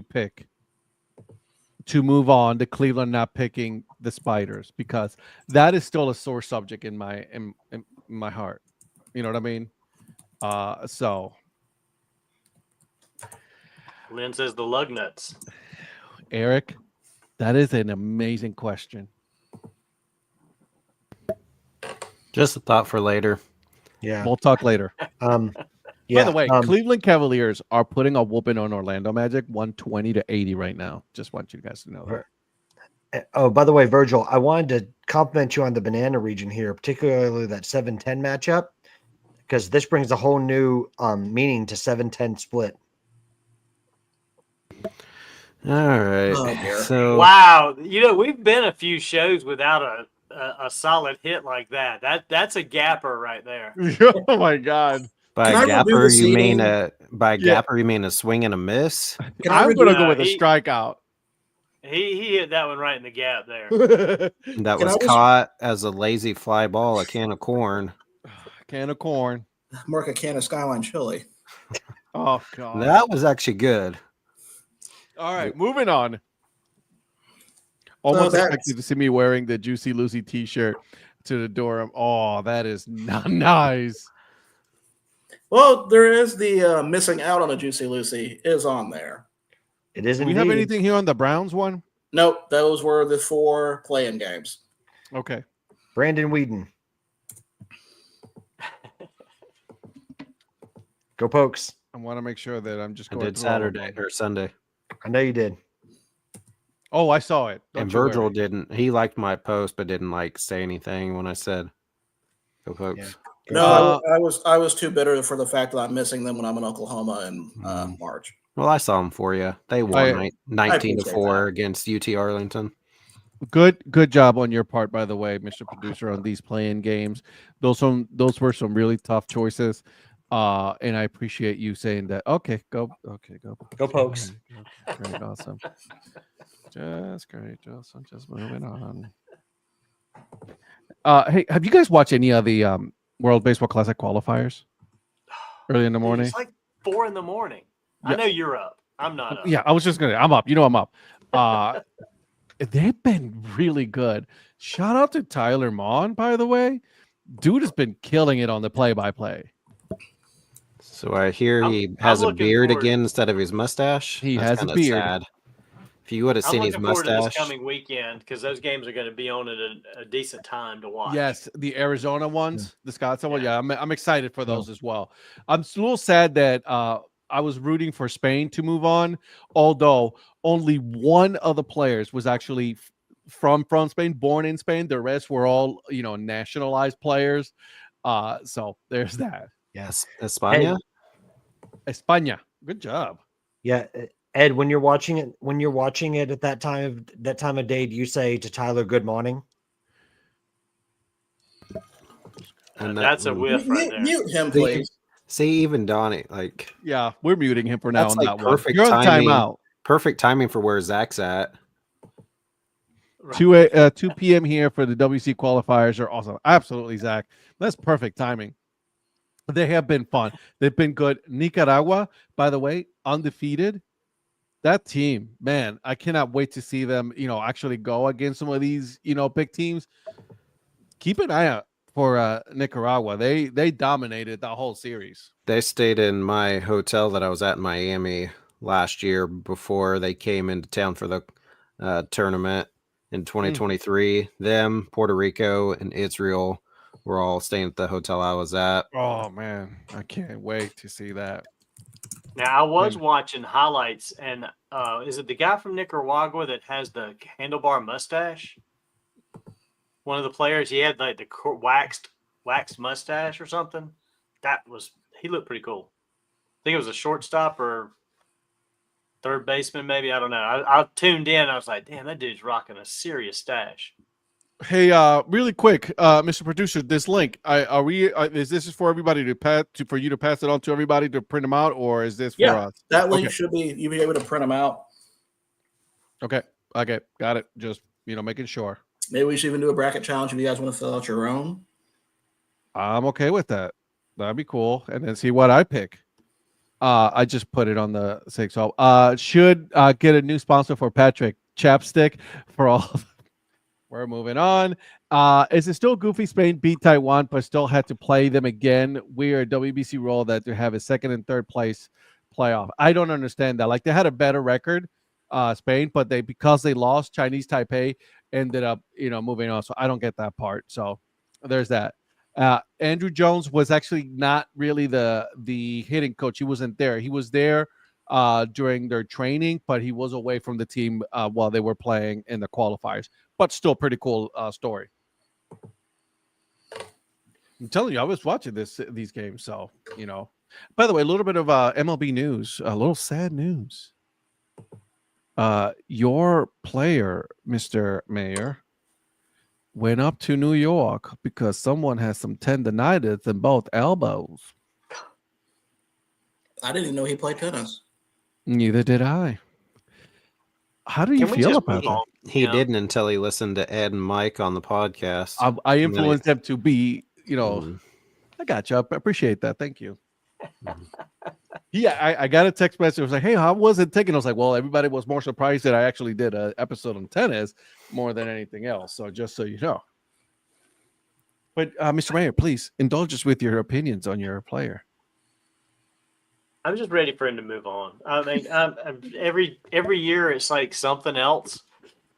A: pick to move on to Cleveland not picking the Spiders, because that is still a sore subject in my heart. You know what I mean? So
C: Lynn says the lug nuts.
A: Eric, that is an amazing question.
E: Just a thought for later.
B: Yeah.
A: We'll talk later.
B: Yeah.
A: By the way, Cleveland Cavaliers are putting a whooping on Orlando Magic, 120-80 right now. Just want you guys to know that.
B: Oh, by the way, Virgil, I wanted to compliment you on the banana region here, particularly that 7-10 matchup, because this brings a whole new meaning to 7-10 split.
E: All right.
D: Oh, dear.
E: So
C: Wow, we've been a few shows without a solid hit like that. That's a gapper right there.
A: Oh my God.
E: by
D: Can I review
E: gapper
D: the
E: you mean
D: seating?
E: gapper you mean a swing and a miss?
D: Can I
A: I'm
D: review-
A: gonna go with a
C: he-
A: strikeout.
C: He hit that one right in the gap there.
E: That
D: Can I
E: was
D: just-
E: caught as a lazy fly ball, a can of corn.
A: Can of corn.
D: Mark a can of Skyline chili.
A: Oh God.
E: That was actually good.
A: All right, moving on. Almost expected to see me wearing the Juicy Lucy T-shirt to the door. Oh, that is not nice.
D: Well, there is the missing out on a Juicy Lucy is on there.
B: It is
A: Do
B: indeed.
A: we have anything here on the Browns one?
D: Nope, those were the 4 playing games.
A: Okay.
B: Brandon Whedon. Go Pokes.
A: I want to make sure that I'm just
E: I
A: going
E: did
A: through all of
E: Saturday
A: them.
E: or Sunday.
B: I know you did.
A: Oh, I saw it. Don't
E: And
A: you
E: Virgil
A: worry.
E: didn't. He liked my post, but didn't say anything when I said, "Go Pokes."
B: Yeah.
D: No, I was too bitter for the fact that I'm missing them when I'm in Oklahoma in March.
E: Well, I saw them for you. They won 19-4 against UT Arlington.
A: Good job on your part, by the way, Mr. Producer, on these playing games. Those were some really tough choices. And I appreciate you saying that. Okay, go
B: Pokes.
A: Great, awesome. Just great, awesome. Just moving on. Hey, have you guys watched any of the World Baseball Classic qualifiers early in the morning?
C: It's like 4 in the morning. I know you're up. I'm not up.
A: Yeah, I was just gonna. I'm up. You know, I'm up. They've been really good. Shout out to Tyler Mon, by the way. Dude has been killing it on the play-by-play.
E: So I hear he has a beard again instead of his mustache.
A: He
E: That's
A: has a beard.
E: Sad. If you would have seen his
C: I'm looking forward to this
E: mustache,
C: coming weekend because those games are going to be on at a decent time to watch.
A: Yes, the Arizona ones, the Scottsdale one. Yeah, I'm excited for those as well. I'm a little sad that I was rooting for Spain to move on, although only one of the players was actually from Spain, born in Spain. The rest were all, nationalized players. So there's that.
B: Yes.
E: España.
A: España. Good job.
B: Yeah. Ed, when you're watching it at that time of day, do you say to Tyler, "Good morning"?
E: And
C: that's a whiff right there.
D: Mute him, please.
E: See, even Donnie,
A: yeah, we're muting him for now.
E: That's
A: on
E: like
A: that
E: perfect
A: one. You're on
E: timing.
A: timeout.
E: Perfect timing for where Zach's at.
C: Right.
A: 2 p.m. here for the WC qualifiers are awesome. Absolutely, Zach. That's perfect timing. They have been fun. They've been good. Nicaragua, by the way, undefeated. That team, man, I cannot wait to see them, actually go against some of these, big teams. Keep an eye out for Nicaragua. They dominated the whole series.
E: They stayed in my hotel that I was at in Miami last year before they came into town for the tournament in 2023. Them, Puerto Rico, and Israel were all staying at the hotel I was at.
A: Oh, man, I can't wait to see that.
C: Now, I was watching highlights, and is it the guy from Nicaragua that has the handlebar mustache? One of the players, he had the waxed mustache or something. He looked pretty cool. I think it was a shortstop or third baseman, maybe. I don't know. I tuned in. I was like, damn, that dude's rocking a serious stash.
A: Hey, really quick, Mr. Producer, this link, is this for everybody for you to pass it on to everybody to print them out, or is this for us?
D: That link should be, you'll be able to print them out.
A: Okay, got it. Just, making sure.
D: Maybe we should even do a bracket challenge if you guys want to fill out your own.
A: I'm okay with that. That'd be cool. And then see what I pick. I just put it on the 6. So should get a new sponsor for Patrick, Chapstick for all. We're moving on. Is it still goofy Spain beat Taiwan, but still had to play them again? Weird WBC rule that to have a second and third place playoff. I don't understand that. They had a better record, Spain, but because they lost, Chinese Taipei ended up, moving on. So I don't get that part. So there's that. Andrew Jones was actually not really the hitting coach. He wasn't there. He was there during their training, but he was away from the team while they were playing in the qualifiers. But still pretty cool story. I'm telling you, I was watching these games. So, by the way, a little bit of MLB news, a little sad news. Your player, Mr. Mayor, went up to New York because someone has some tendonitis in both elbows.
D: I didn't even know he played tennis.
A: Neither did I. How do you feel about that?
E: He didn't until he listened to Ed and Mike on the podcast.
A: I influenced them to be, I got you. I appreciate that. Thank you. Yeah, I got a text message. It was like, "Hey, how was it taken?" I was like, "Well, everybody was more surprised that I actually did an episode on tennis more than anything else." So just so you know. But Mr. Mayor, please indulge us with your opinions on your player.
C: I'm just ready for him to move on. I mean, every year it's like something else.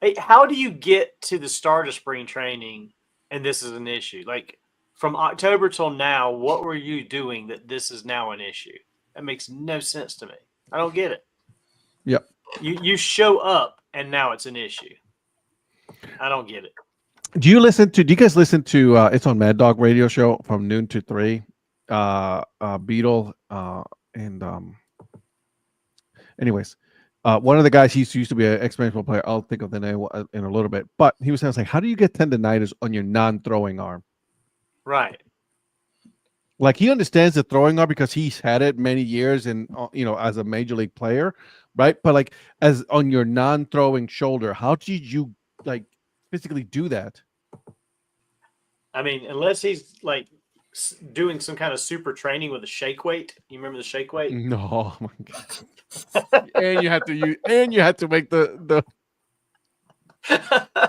C: Hey, how do you get to the start of spring training and this is an issue? Like from October till now, what were you doing that this is now an issue? That makes no sense to me. I don't get it.
A: Yep.
C: You show up and now it's an issue. I don't get it.
A: Do you guys listen to it's on Mad Dog radio show from noon to 3? Beetle and anyways, one of the guys, he used to be an ex-baseball player. I'll think of the name in a little bit, but he was saying like, how do you get tendonitis on your non-throwing arm?
C: Right.
A: Like he understands the throwing arm because he's had it many years and as a major league player, right? But like as on your non-throwing shoulder, how did you like physically do that?
C: I mean, unless he's like doing some kind of super training with a shake weight. You remember the shake weight?
A: No, oh my God. and you had to make the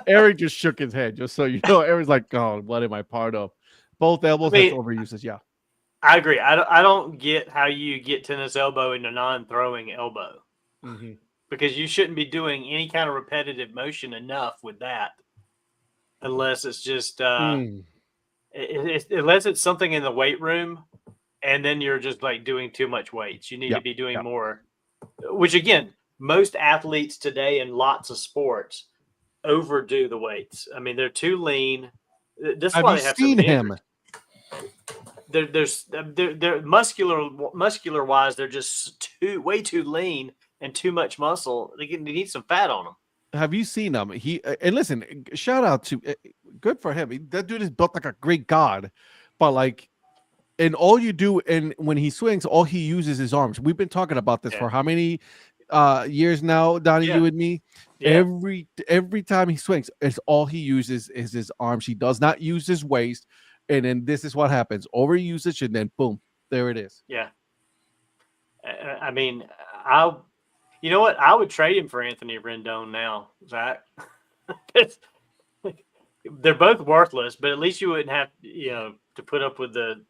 A: Eric just shook his head, just so you know. Eric's like, "Oh, what am I part of?" Both elbows, that's overuses. Yeah,
C: I agree. I don't get how you get tennis elbow into non-throwing elbow, because you shouldn't be doing any kind of repetitive motion enough with that, unless it's just unless it's something in the weight room, and then you're just like doing too much weights. You need to be doing more, which again, most athletes today in lots of sports overdo the weights. I mean, they're too lean. That's why they have
A: seen him.
C: They're muscular wise. They're just way too lean and too much muscle. They need some fat on them.
A: Have you seen him? And listen, shout out to good for him. That dude is built like a great god, but like, and all you do, and when he swings, all he uses is arms. We've been talking about this for how many years now, Donnie? You and me. Yeah. Every time he swings, it's all he uses is his arms. He does not use his waist, and then this is what happens: overusage, and then boom, there it is.
C: Yeah. I mean, you know what? I would trade him for Anthony Rendon now, Zach. They're both worthless, but at least you wouldn't have, to put up with the.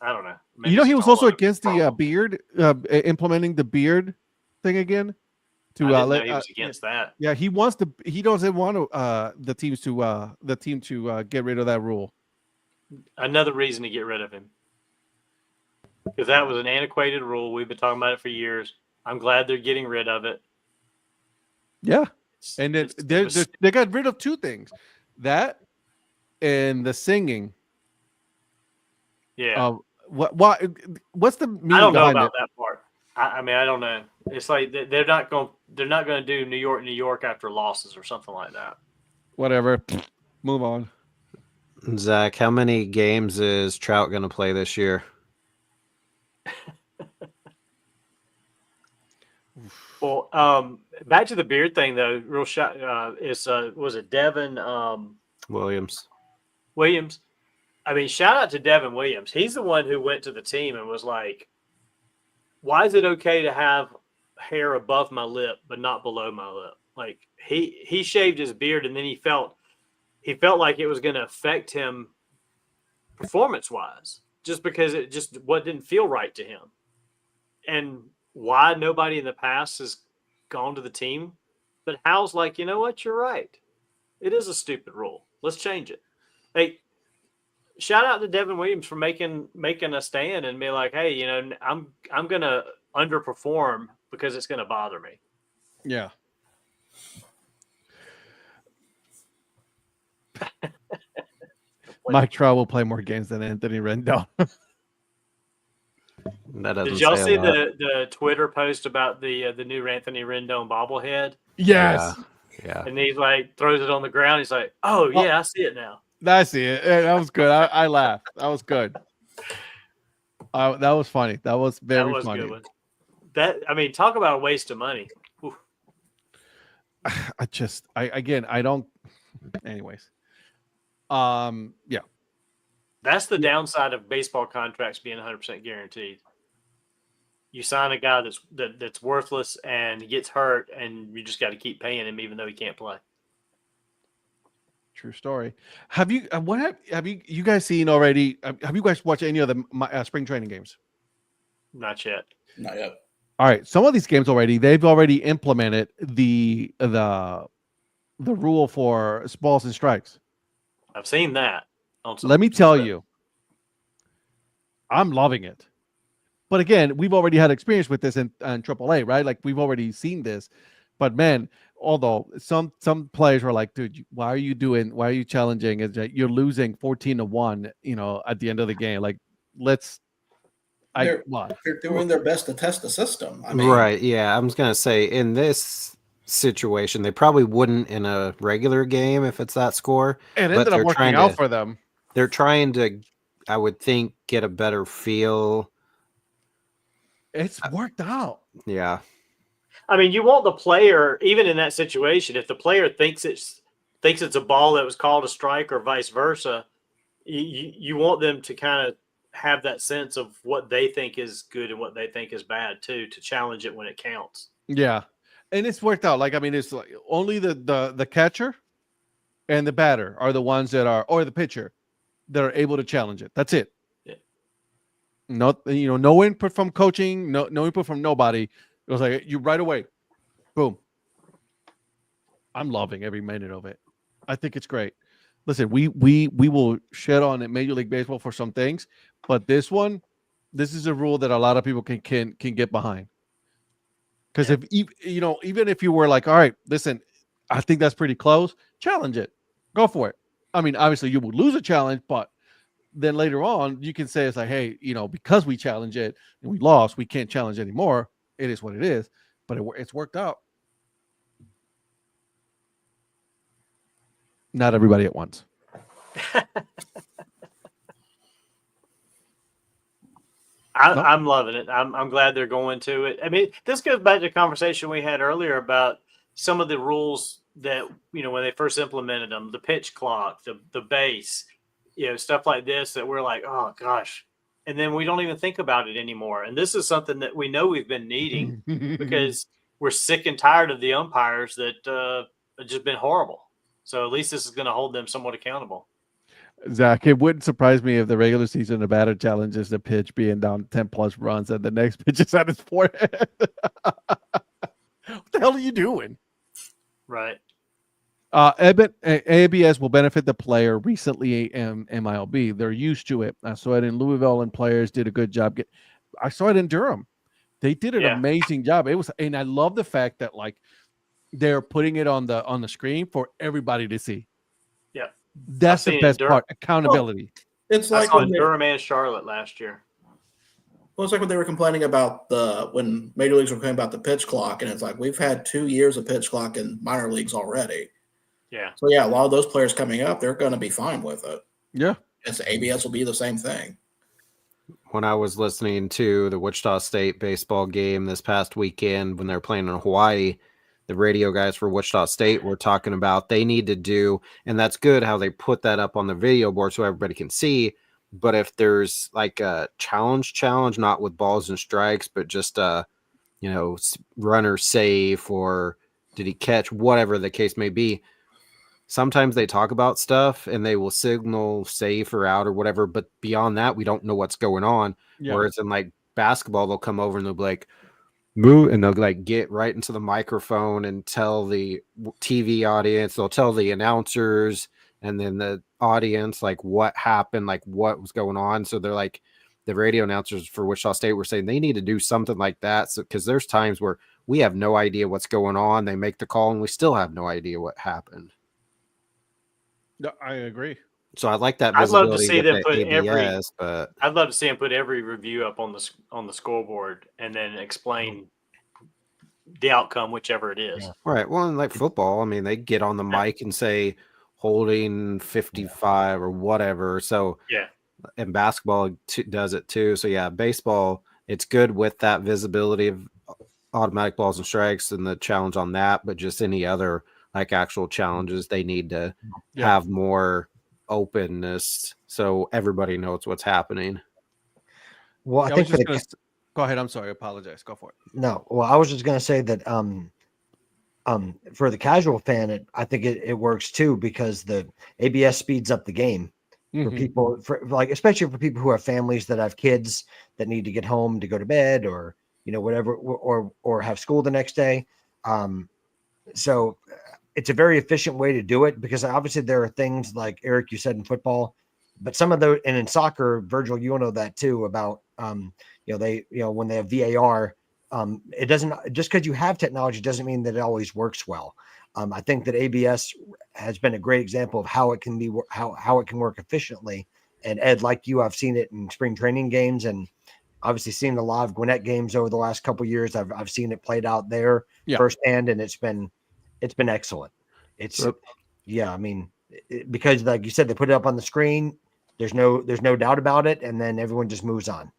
C: I don't know.
A: He was also against the beard, implementing the beard thing again.
C: He was against that.
A: Yeah, he doesn't want the team to get rid of that rule.
C: Another reason to get rid of him, because that was an antiquated rule. We've been talking about it for years. I'm glad they're getting rid of it.
A: Yeah, and then they got rid of two things, that and the singing.
C: Yeah.
A: What's the meaning?
C: I don't know about
A: it?
C: that part. I mean, I don't know. It's like they're not going to do New York after losses or something like that.
A: Whatever. Move on.
E: Zach, how many games is Trout going to play this year?
C: Well, back to the beard thing though. Real shot was it Devin
E: Williams?
C: Williams. I mean, shout out to Devin Williams. He's the one who went to the team and was like, "Why is it okay to have hair above my lip but not below my lip?" Like he shaved his beard and then he felt like it was going to affect him performance-wise, just because it just didn't feel right to him. And why nobody in the past has gone to the team, but Hal's like, you know what? You're right. It is a stupid rule. Let's change it. Hey, shout out to Devin Williams for making a stand and be like, hey, I'm going to underperform because it's going to bother me.
A: Yeah. Mike Trout will play more games than Anthony Rendon.
C: Did y'all see the Twitter post about the new Anthony Rendon bobblehead?
A: Yes.
E: Yeah.
C: And he's like throws it on the ground. He's like, "Oh yeah, I see it now."
A: I see it. That was good. I laughed. That was good. That was funny. That was very funny.
C: Good one. Talk about a waste of money. Oof.
A: I don't. Anyways. Yeah.
C: That's the downside of baseball contracts being 100% guaranteed. you sign a guy that's worthless and he gets hurt, and you just got to keep paying him even though he can't play.
A: True story. Have you you guys seen already? Have you guys watched any of the spring training games?
C: Not yet.
D: Not yet.
A: All right, some of these games they've already implemented the rule for balls and strikes.
C: I've seen that.
A: Let me tell you, I'm loving it. But again, we've already had experience with this in AAA, right? Like we've already seen this. But man, although some players were like, dude, why are you challenging? You're losing 14-1, at the end of the game. Like,
D: They're doing their best to test the system. I mean,
E: right. Yeah. I was going to say, in this situation, they probably wouldn't in a regular game if it's that score.
A: It ended up working out for them.
E: They're trying to, I would think, get a better feel.
A: It's worked out.
E: Yeah.
C: I mean, you want the player, even in that situation, if the player thinks it's a ball that was called a strike or vice versa, you want them to kind of have that sense of what they think is good and what they think is bad too, to challenge it when it counts.
A: Yeah. And it's worked out. Like, I mean, it's like only the catcher and the batter are the ones or the pitcher that are able to challenge it. That's it.
C: Yeah.
A: No input from coaching, no input from nobody. It was like you right away, boom. I'm loving every minute of it. I think it's great. Listen, we will shed on Major League Baseball for some things, but this is a rule that a lot of people can get behind. Because even if you were like, all right, listen, I think that's pretty close, challenge it, go for it. I mean, obviously you would lose a challenge, but then later on you can say it's like, hey, because we challenge it and we lost, we can't challenge anymore. It is what it is, but it's worked out. Not everybody at once.
C: I'm loving it. I'm glad they're going to it. I mean, this goes back to the conversation we had earlier about some of the rules that, when they first implemented them, the pitch clock, the base, stuff like this, that we're like, oh gosh. And then we don't even think about it anymore. And this is something that we know we've been needing because we're sick and tired of the umpires that have just been horrible. So at least this is going to hold them somewhat accountable.
A: Zach, it wouldn't surprise me if the regular season the batter challenges the pitch being down 10+ runs and the next pitch is at his forehead. What the hell are you doing?
C: Right.
A: ABS will benefit the player recently in MILB. They're used to it. I saw it in Louisville, and players did a good job. I saw it in Durham. They did an amazing job. And I love the fact that like they're putting it on the screen for everybody to see.
C: Yeah,
A: that's the best part. Accountability.
D: Well, it's like
C: on Durham and Charlotte last year.
D: Well, it's like when they were complaining about when major leagues were complaining about the pitch clock, and it's like we've had 2 years of pitch clock in minor leagues already.
C: Yeah.
D: So yeah, a lot of those players coming up, they're going to be fine with it.
A: Yeah.
D: It's ABS will be the same thing.
E: When I was listening to the Wichita State baseball game this past weekend when they were playing in Hawaii, the radio guys for Wichita State were talking about they need to do, and that's good how they put that up on the video board so everybody can see. But if there's like a challenge, not with balls and strikes, but just runner safe or did he catch, whatever the case may be. Sometimes they talk about stuff and they will signal safe or out or whatever, but beyond that, we don't know what's going on. Yeah. Whereas in like basketball, they'll come over and they'll be like, move, and they'll like get right into the microphone and tell the TV audience, they'll tell the announcers and then the audience like what happened, like what was going on. So they're like, the radio announcers for Wichita State were saying they need to do something like that. So because there's times where we have no idea what's going on. They make the call and we still have no idea what happened.
A: No, I agree.
E: So I'd like that.
C: I'd love to see them put
E: ABS, but
C: I'd love to see them put every review up on the scoreboard and then explain the outcome, whichever it is.
E: Yeah. Right. Well, in like football, I mean, they get on the mic and say holding 55 or whatever. So
C: yeah,
E: and basketball does it too. So yeah, baseball, it's good with that visibility of automatic balls and strikes and the challenge on that, but just any other like actual challenges, they need to have more openness so everybody knows what's happening.
B: Well, I think
A: Go ahead. I'm sorry. I apologize. Go for it.
B: No, well, I was just going to say that for the casual fan, I think it works too, because the ABS speeds up the game for people, especially for people who have families that have kids that need to get home to go to bed, or whatever, or have school the next day. So it's a very efficient way to do it, because obviously there are things like Eric, you said, in football, but some of those, and in soccer, Virgil, you know that too, about when they have VAR, it doesn't, just because you have technology doesn't mean that it always works well. I think that ABS has been a great example of how it can be, how it can work efficiently. And Ed, like you, I've seen it in spring training games, and obviously seen a lot of Gwinnett games over the last couple of years. I've seen it played out there firsthand, and it's been excellent. I mean, because like you said, they put it up on the screen. There's no doubt about it, and then everyone just moves on.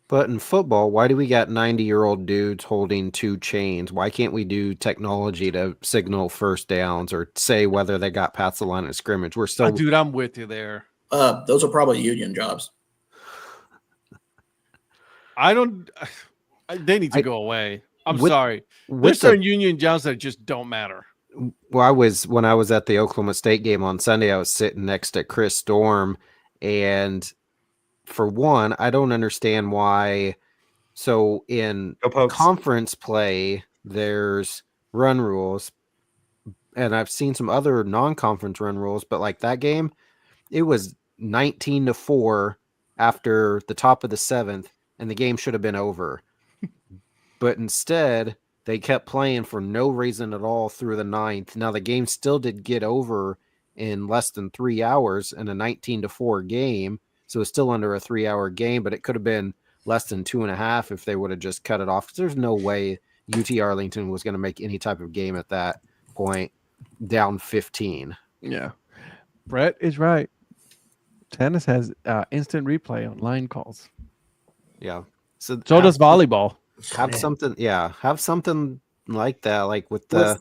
E: But in football, why do we got 90-year-old dudes holding 2 chains? Why can't we do technology to signal first downs or say whether they got past the line of scrimmage? We're still,
A: dude, I'm with you there.
D: Those are probably union jobs.
A: They need to go away. I'm sorry. There's certain union jobs that just don't matter.
E: Well, when I was at the Oklahoma State game on Sunday, I was sitting next to Chris Storm, and for one, I don't understand why. So in conference play, there's run rules, and I've seen some other non-conference run rules, but like that game, it was 19-4 after the top of the 7th, and the game should have been over. But instead, they kept playing for no reason at all through the 9th. Now, the game still did get over in less than 3 hours in a 19-4 game. So it's still under a 3-hour game, but it could have been less than 2.5 if they would have just cut it off. There's no way UT Arlington was going to make any type of game at that point, down 15.
A: Yeah. Brett is right. Tennis has instant replay on line calls.
E: Yeah.
A: So does volleyball.
E: Have something like that, like with the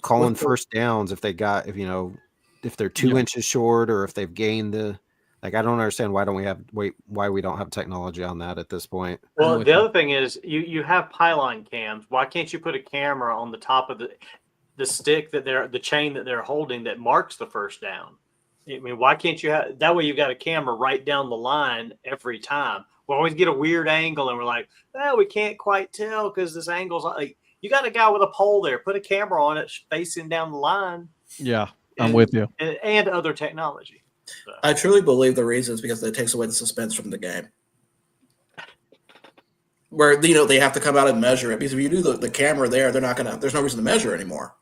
E: calling first downs if they're 2 inches short, or if they've gained I don't understand why we don't have technology on that at this point.
C: Well, the other thing is you have pylon cams. Why can't you put a camera on the top of the stick the chain that they're holding that marks the first down? I mean, why can't you have that way? You've got a camera right down the line every time. We always get a weird angle, and we're like, we can't quite tell because this angle's like, you got a guy with a pole there. Put a camera on it facing down the line. Yeah, I'm with you. And other technology. So.
D: I truly believe the reason is because it takes away the suspense from the game. Where they have to come out and measure it, because if you do the camera there, there's no reason to measure anymore.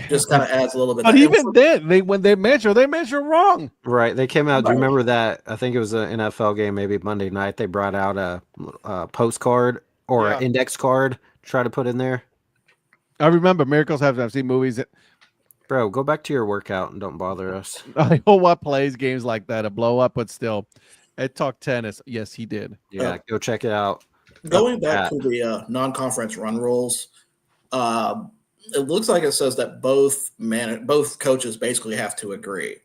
D: Just kind of adds a little bit.
A: But even then, when they measure wrong.
E: Right. They came out. Do you remember that? I think it was an NFL game, maybe Monday night. They brought out a postcard or an index card to try to put in there.
A: I remember miracles happen. I've seen movies that.
E: Bro, go back to your workout and don't bother us.
A: I know what plays games like that, a blow up, but still. Ed talked tennis. Yes, he did.
E: Yeah, go check it out.
D: Going back to the non-conference run rules, it looks like it says that both coaches basically have to agree.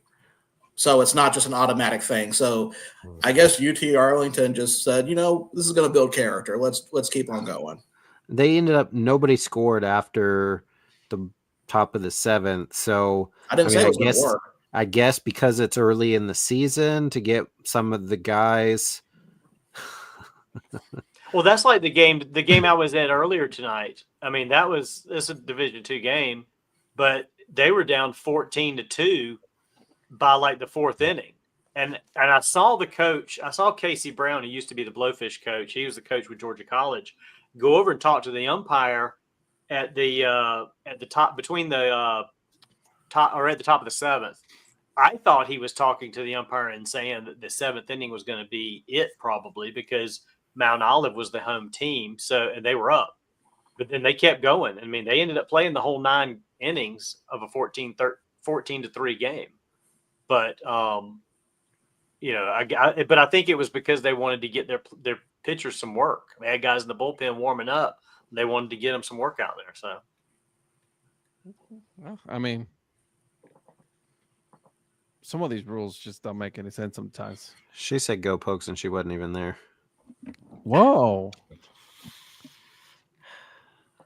D: So it's not just an automatic thing. So I guess UT Arlington just said, this is going to build character. Let's keep on going.
E: They ended up, nobody scored after the top of the 7th. So
D: I didn't say it was going to work.
E: I guess because it's early in the season to get some of the guys.
C: Well, that's like the game I was at earlier tonight. I mean, it's a Division II game, but they were down 14-2 by like the 4th inning. And I saw the coach, Casey Brown, who used to be the Blowfish coach. He was the coach with Georgia College, go over and talk to the umpire at the top, between the top, or at the top of the 7th. I thought he was talking to the umpire and saying that the 7th inning was going to be it, probably because Mount Olive was the home team, and they were up. But then they kept going. I mean, they ended up playing the whole 9 innings of a 14-3 game. But but I think it was because they wanted to get their pitchers some work. They had guys in the bullpen warming up. They wanted to get them some work out there. So,
A: well, I mean, Some of these rules just don't make any sense sometimes.
E: She said go pokes and she wasn't even there.
A: Whoa.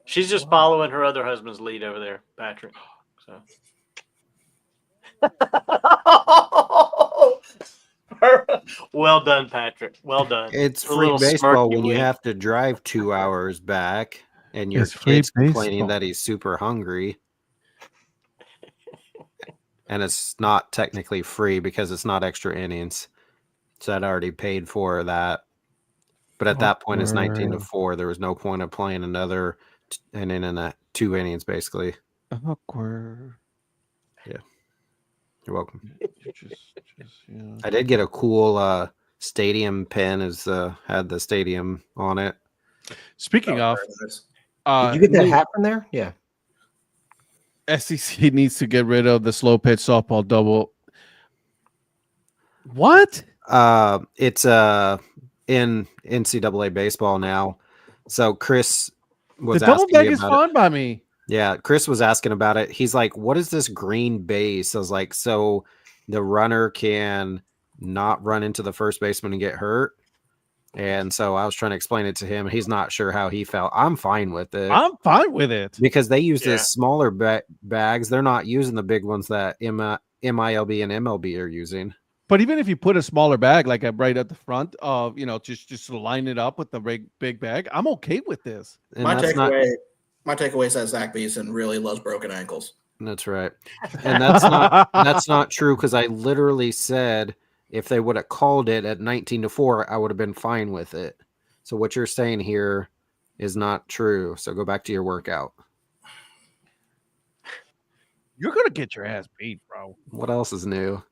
C: She's just following her other husband's lead over there, Patrick. So. Well done, Patrick. Well done.
E: It's
C: A
E: free
C: little
E: baseball
C: smirky
E: when you
C: wink.
E: have to drive 2 hours back and your
A: It's free
E: kid's complaining
A: baseball.
E: that he's super hungry. And it's not technically free because it's not extra innings. So I'd already paid for that. But at that point, it's 19-4. There was no point of playing another inning and 2 innings, basically.
A: Awkward.
E: You're welcome.
A: Just, yeah.
E: I did get a cool stadium pin. Had the stadium on it.
A: Speaking of,
B: Did you get that hat from there? Yeah.
A: SEC needs to get rid of the slow pitch softball double. What?
E: It's in NCAA baseball now. So Chris was
A: The double
E: asking
A: bag
E: me
A: is
E: about
A: fun by me.
E: Yeah, Chris was asking about it. He's like, what is this green base? I was like, so the runner can not run into the first baseman and get hurt. And so I was trying to explain it to him. And he's not sure how he felt. I'm fine with it.
A: I'm fine with it.
E: Because they use
C: Yeah.
E: the smaller bags. They're not using the big ones that MILB and MLB are using.
A: But even if you put a smaller bag, like right at the front of, just line it up with the big bag, I'm okay with this.
E: And
D: My
E: that's not,
D: takeaway is that Zach Beeson really loves broken ankles.
E: that's right. And that's not true because I literally said if they would have called it at 19-4, I would have been fine with it. So what you're saying here is not true. So go back to your workout.
A: You're going to get your ass beat, bro.
E: What else is new?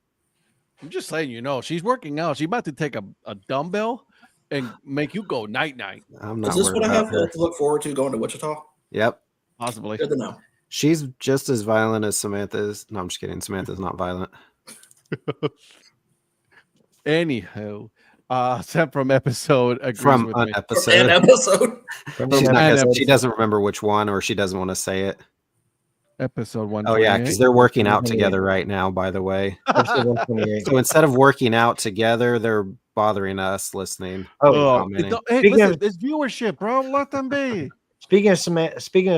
A: I'm just saying, she's working out. She's about to take a dumbbell and make you go night-night.
E: I'm not
D: Is this
E: worried
D: what I
E: about
D: have
E: her.
D: to look forward to going to Wichita?
E: Yep.
A: Possibly.
D: Good to know.
E: She's just as violent as Samantha is. No, I'm just kidding. Samantha's not violent.
A: Anyhow, Sam from episode agrees
E: From
A: with
E: an
A: me.
E: episode.
D: An episode.
E: She doesn't remember which one, or she doesn't want to say it.
A: Episode 1.
E: Oh, yeah, because they're working out together right now, by the way.
B: Episode 128.
E: So instead of working out together, they're bothering us listening.
A: Oh,
E: commenting.
A: hey,
B: Speaking
A: listen,
B: of-
A: it's viewership, bro. Let them be.
B: Speaking of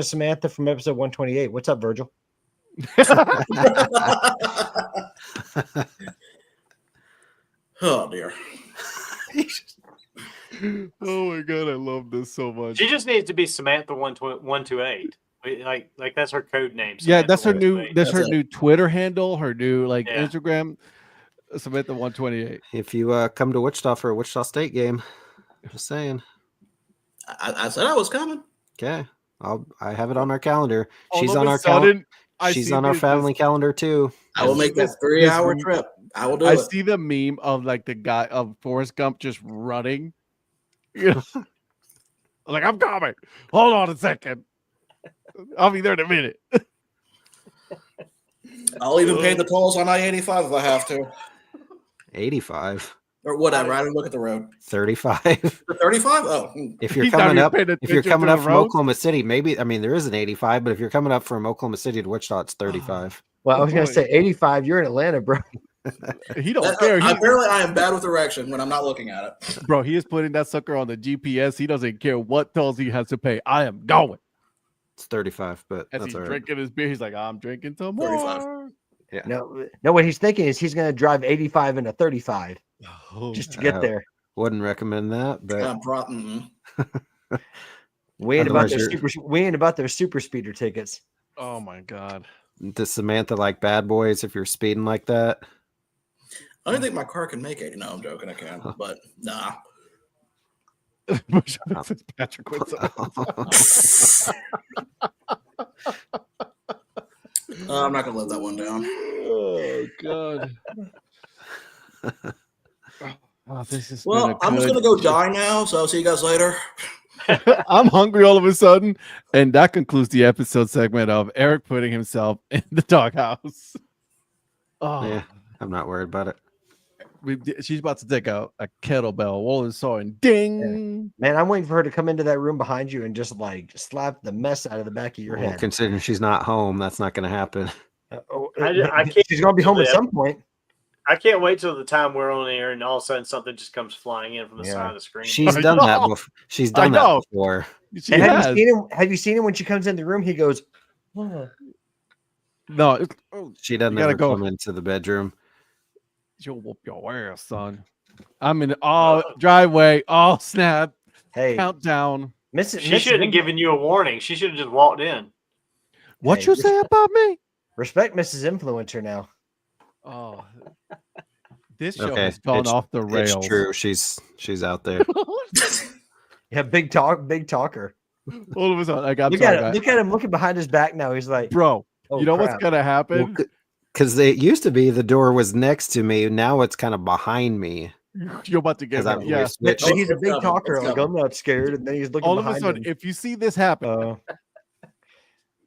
B: Samantha from episode 128, what's up, Virgil?
D: Oh dear.
A: Oh my god, I love this so much.
C: She just needs to be Samantha 128. Like that's her code name.
A: Yeah,
C: Samantha
A: that's her new
C: 128.
A: that's her
D: That's it.
A: new Twitter handle, her new
C: Yeah.
A: Instagram, Samantha 128.
E: If you come to Wichita for a Wichita State game, just saying.
D: I said I was coming.
E: Okay, I have it on our calendar. She's
A: All of
E: on
A: a
E: our
A: sudden, I
E: She's
A: see
E: on our
A: this-
E: family calendar too.
D: I will
A: see
D: make that
A: this-
D: 3-hour
A: this-
D: trip. I will do
A: I
D: it.
A: see the meme of like the guy of Forrest Gump just running. You know? Like, I'm coming. Hold on a second. I'll be there in a minute.
D: I'll even pay the tolls on I-85 if I have to,
E: 85,
D: or whatever. I didn't look at the road.
E: 35.
D: For 35? Oh,
E: If you're
A: He's not
E: coming
A: even
E: up,
A: paying
E: if you're
A: attention
E: coming
A: to
E: up
A: the
E: from
A: roads.
E: Oklahoma City, maybe there is an 85, but if you're coming up from Oklahoma City to Wichita, it's 35.
B: Well, I was going
A: boy.
B: to say 85. You're in Atlanta, bro.
A: He don't care.
D: apparently, I am bad with direction when I'm not looking at it.
A: Bro, he is putting that sucker on the GPS. He doesn't care what tolls he has to pay. I am going.
E: It's 35, but
A: As
E: that's
A: he's
E: all right.
A: drinking his beer, he's like, I'm drinking some
D: 35.
A: more.
B: No, what he's thinking is he's going to drive 85 and a 35
A: Oh,
B: just to get
E: Oh.
B: there.
E: Wouldn't recommend that, but
B: We ain't about
E: Otherwise
B: their super speeder tickets.
A: oh my god.
E: does Samantha like bad boys if you're speeding like that?
D: I don't think my car can make 80. No, I'm joking. I can, but nah.
A: Says Patrick Woodson.
D: I'm not gonna let that one down.
A: Oh god. Oh, this is
D: Well, I'm just gonna go die now. So I'll see you guys later.
A: I'm hungry all of a sudden, and that concludes the episode segment of Eric putting himself in the doghouse. Oh,
E: Yeah, I'm not worried about it.
A: she's about to take a kettlebell. All of a sudden, ding!
B: Man, I'm waiting for her to come into that room behind you and just like slap the mess out of the back of your
E: Well,
B: head.
E: considering she's not home, that's not going to happen.
C: I can't
B: She's going to be home at
C: believe-
B: some point.
C: I can't wait till the time we're on air and all of a sudden something just comes flying in from the side of the screen.
E: She's
A: I
E: done that
A: know.
E: before. She's done that before.
A: She
B: And
A: has.
B: have you seen him when she comes in the room? He goes, "Oh."
A: No,
E: She doesn't
A: You gotta
E: ever
A: go.
E: come into the bedroom.
A: you'll whoop your ass, son. I'm in driveway. Oh, snap.
B: Hey,
A: Countdown.
C: She should have given you a warning. She should have just walked in.
A: What
B: Hey,
A: you say about me?
B: Respect Mrs. Influencer now.
A: Oh, this show
E: Okay,
A: has gone off the rails.
E: It's true. She's out there.
B: Yeah, big talker.
A: All of a sudden, I got
B: Look at him looking behind his back now. He's like,
A: bro.
B: oh,
A: You know
B: crap.
A: what's gonna happen?
E: Because it used to be the door was next to me. Now it's kind of behind me.
A: You're about to get
E: 'Cause I've
A: yeah.
E: switched.
B: But he's a
D: It's
B: big
D: coming,
B: talker.
D: it's
B: Like,
D: coming.
B: I'm not scared. And then he's looking
A: All of a
B: behind
A: sudden,
B: him.
A: if you see this happen,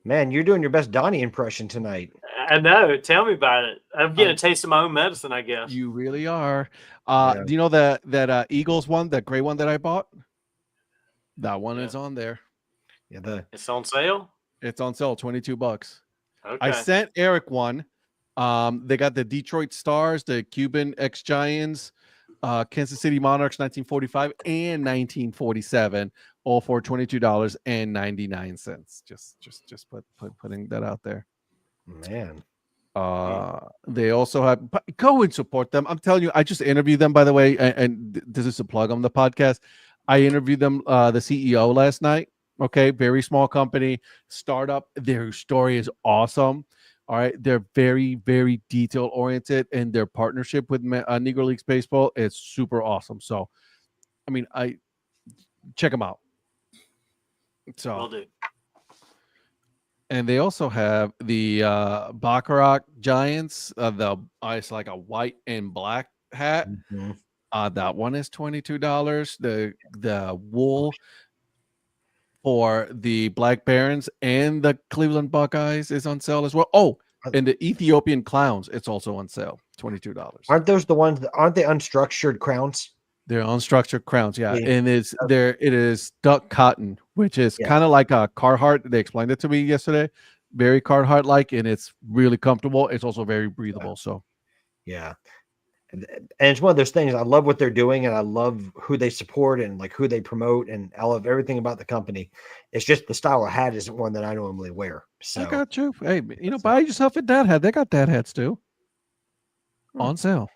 B: Man, you're doing your best Donnie impression tonight.
C: I know. Tell me about it. I'm getting a taste of my own medicine, I guess.
A: you really are.
B: Yeah.
A: Do you know that Eagles one, that gray one that I bought? That one is on there.
B: Yeah,
C: It's on sale.
A: It's on sale, $22.
C: Okay.
A: I sent Eric one. They got the Detroit Stars, the Cuban X Giants, Kansas City Monarchs 1945 and 1947, all for $22.99. Just putting that out there.
B: man.
A: They also have go and support them. I'm telling you, I just interviewed them, by the way, and this is a plug on the podcast. I interviewed them, the CEO last night. Okay, very small company, startup. Their story is awesome. All right, they're very, very detail oriented, and their partnership with Negro Leagues Baseball is super awesome. So, I mean, I check them out. So,
C: Will do.
A: and they also have the Baccarat Giants. It's like a white and black hat.
B: Mhm.
A: That one is $22. The wool for the Black Barons and the Cleveland Buckeyes is on sale as well. Oh, and the Ethiopian Clowns, it's also on sale, $22.
B: Aren't those the ones aren't they unstructured crowns?
A: They're unstructured crowns, yeah.
B: Yeah.
A: And it is duck cotton, which is kind of like a Carhartt. They explained it to me yesterday. Very Carhartt like, and it's really comfortable. It's also very breathable. So
B: Yeah. And it's one of those things. I love what they're doing, and I love who they support and like who they promote, and I love everything about the company. It's just the style of hat isn't one that I normally wear. So
A: I got you. Hey, buy yourself a Dad Hat. They got Dad Hats too on sale.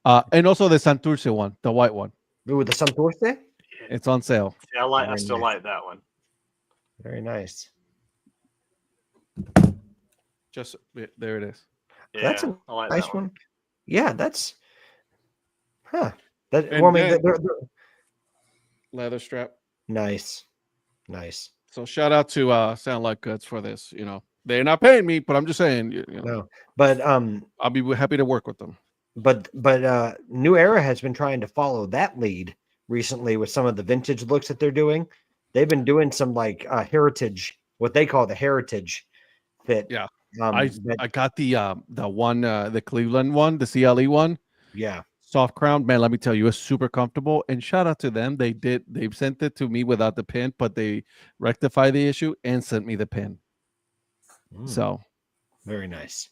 A: And also the Santurce one, the white one.
B: Ooh, the Santurce?
A: It's on sale.
C: Yeah, I
B: Very
C: still
B: nice.
C: like that one.
B: Very nice.
A: Just there it is.
C: Yeah,
B: That's a
C: I like
B: nice
C: that
B: one. Yeah, that's that
A: And
B: well, I mean,
A: then-
B: they're
A: Leather strap.
B: nice. Nice.
A: So shout out to Sound Like Goods for this. They're not paying me, but I'm just saying,
B: No. But
A: I'll be happy to work with them.
B: But New Era has been trying to follow that lead recently with some of the vintage looks that they're doing. They've been doing some like heritage, what they call the heritage fit.
A: Yeah.
B: I
A: I got the one, the Cleveland one, the CLE one,
B: yeah.
A: soft crown. Man, let me tell you, it's super comfortable. And shout out to them. They've sent it to me without the pin, but they rectified the issue and sent me the pin. So
B: Very nice.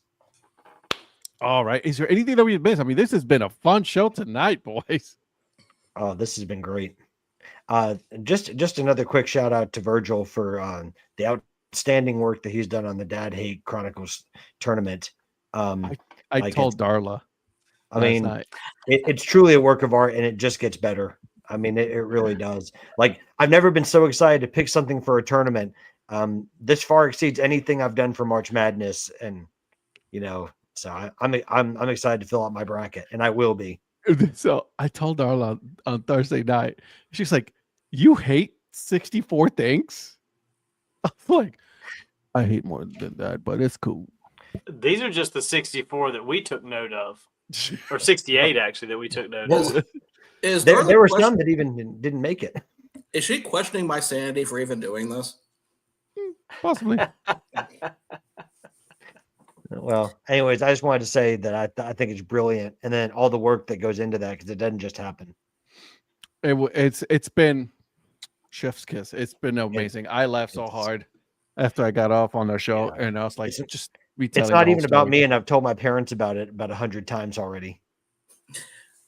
A: all right. Is there anything that we missed? I mean, this has been a fun show tonight, boys.
B: Oh, this has been great. Just another quick shout out to Virgil for the outstanding work that he's done on the Dad Hat Chronicles tournament.
A: I
B: Like
A: told Darla.
B: I mean, it's truly a work of art, and it just gets better. I mean, it really does. Like, I've never been so excited to pick something for a tournament. This far exceeds anything I've done for March Madness, and so I'm excited to fill out my bracket, and I will be.
A: So I told Darla on Thursday night. She's like, "You hate 64 things?" I was like, "I hate more than that, but it's cool."
C: These are just the 64 that we took note of, or 68 actually that we took note of.
B: There were some that even didn't make it.
D: Is she questioning my sanity for even doing this?
A: Possibly.
B: Well, anyways, I just wanted to say that I think it's brilliant, and then all the work that goes into that, because it doesn't just happen.
A: It's been chef's kiss. It's been amazing. I laughed so hard after I got off on the show, and I was like, just retelling.
B: It's not even about me, and I've told my parents about it about 100 times already.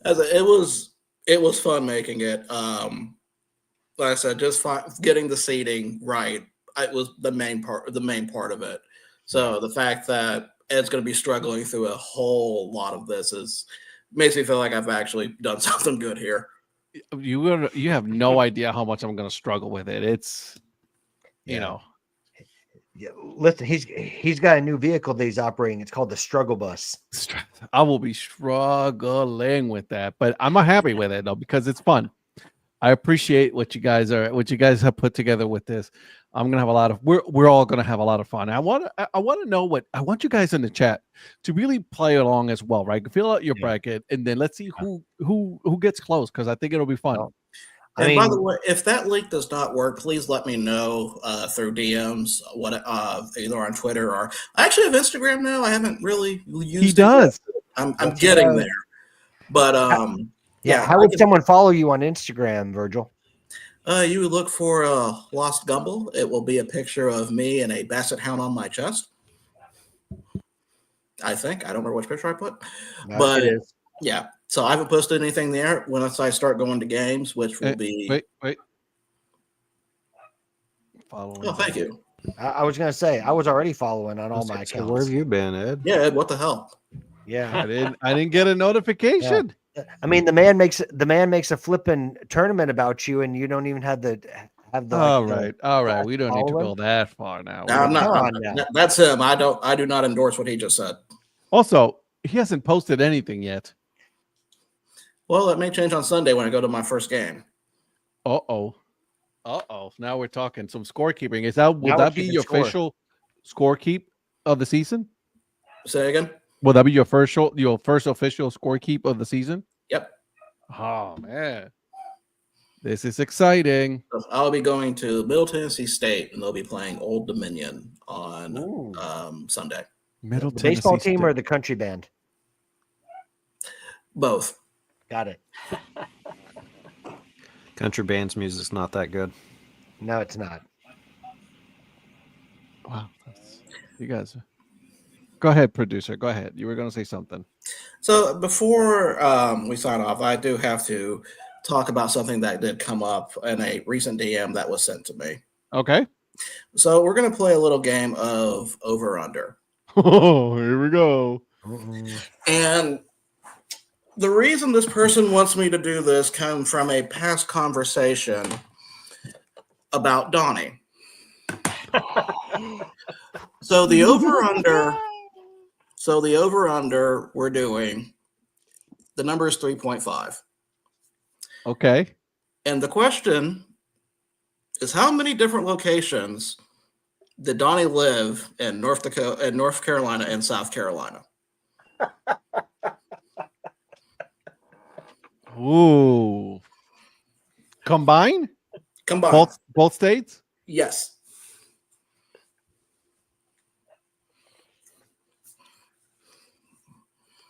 D: It was fun making it. Like I said, just getting the seating right. It was the main part of it. So the fact that Ed's going to be struggling through a whole lot of this makes me feel like I've actually done something good here.
A: You have no idea how much I'm going to struggle with it. It's, you know.
B: Yeah, listen, he's got a new vehicle that he's operating. It's called the Struggle Bus.
A: I will be struggling with that, but I'm happy with it though because it's fun. I appreciate what you guys have put together with this. I'm gonna have a lot of we're all gonna have a lot of fun. I want to know I want you guys in the chat to really play along as well, right? Fill out your bracket and then let's see who gets close because I think it'll be fun.
D: By the way, if that link does not work, please let me know through DMs. Either on Twitter or I actually have Instagram now. I haven't really used.
A: He does.
D: I'm getting there, but
B: how would someone follow you on Instagram, Virgil?
D: You would look for Lost Gumble. It will be a picture of me and a basset hound on my chest. I think I don't remember which picture I put, but it is. Yeah. So I haven't posted anything there. Once I start going to games, which will be
A: wait. Following.
D: Oh, thank you.
B: I was gonna say I was already following on all my accounts.
E: Where have you been, Ed?
D: Yeah, Ed, what the hell?
B: Yeah,
A: I didn't get a notification.
B: Yeah. I mean, the man makes a flipping tournament about you, and you don't even have the.
A: All right. We don't need to go that far now.
D: I'm not. That's him. I do not endorse what he just said.
A: Also, he hasn't posted anything yet.
D: Well, it may change on Sunday when I go to my first game.
A: Uh-oh. Now we're talking some scorekeeping. Will that be your official scorekeep of the season?
D: Say again?
A: Will that be your first official scorekeep of the season?
D: Yep.
A: Oh, man. This is exciting.
D: I'll be going to Middle Tennessee State, and they'll be playing Old Dominion on Sunday.
B: The baseball team or the country band?
D: Both.
B: Got it.
E: Country band's music's not that good.
B: No, it's not.
A: Wow. You guys. Go ahead, producer. Go ahead. You were going to say something.
D: So before we sign off, I do have to talk about something that did come up in a recent DM that was sent to me.
A: Okay.
D: So we're going to play a little game of over-under.
A: Oh, here we go.
D: And the reason this person wants me to do this comes from a past conversation about Donnie. So the over-under we're doing, the number is 3.5.
A: Okay.
D: And the question is, how many different locations did Donnie live in North Carolina, and South Carolina?
A: Ooh. Combined? Both states?
D: Yes.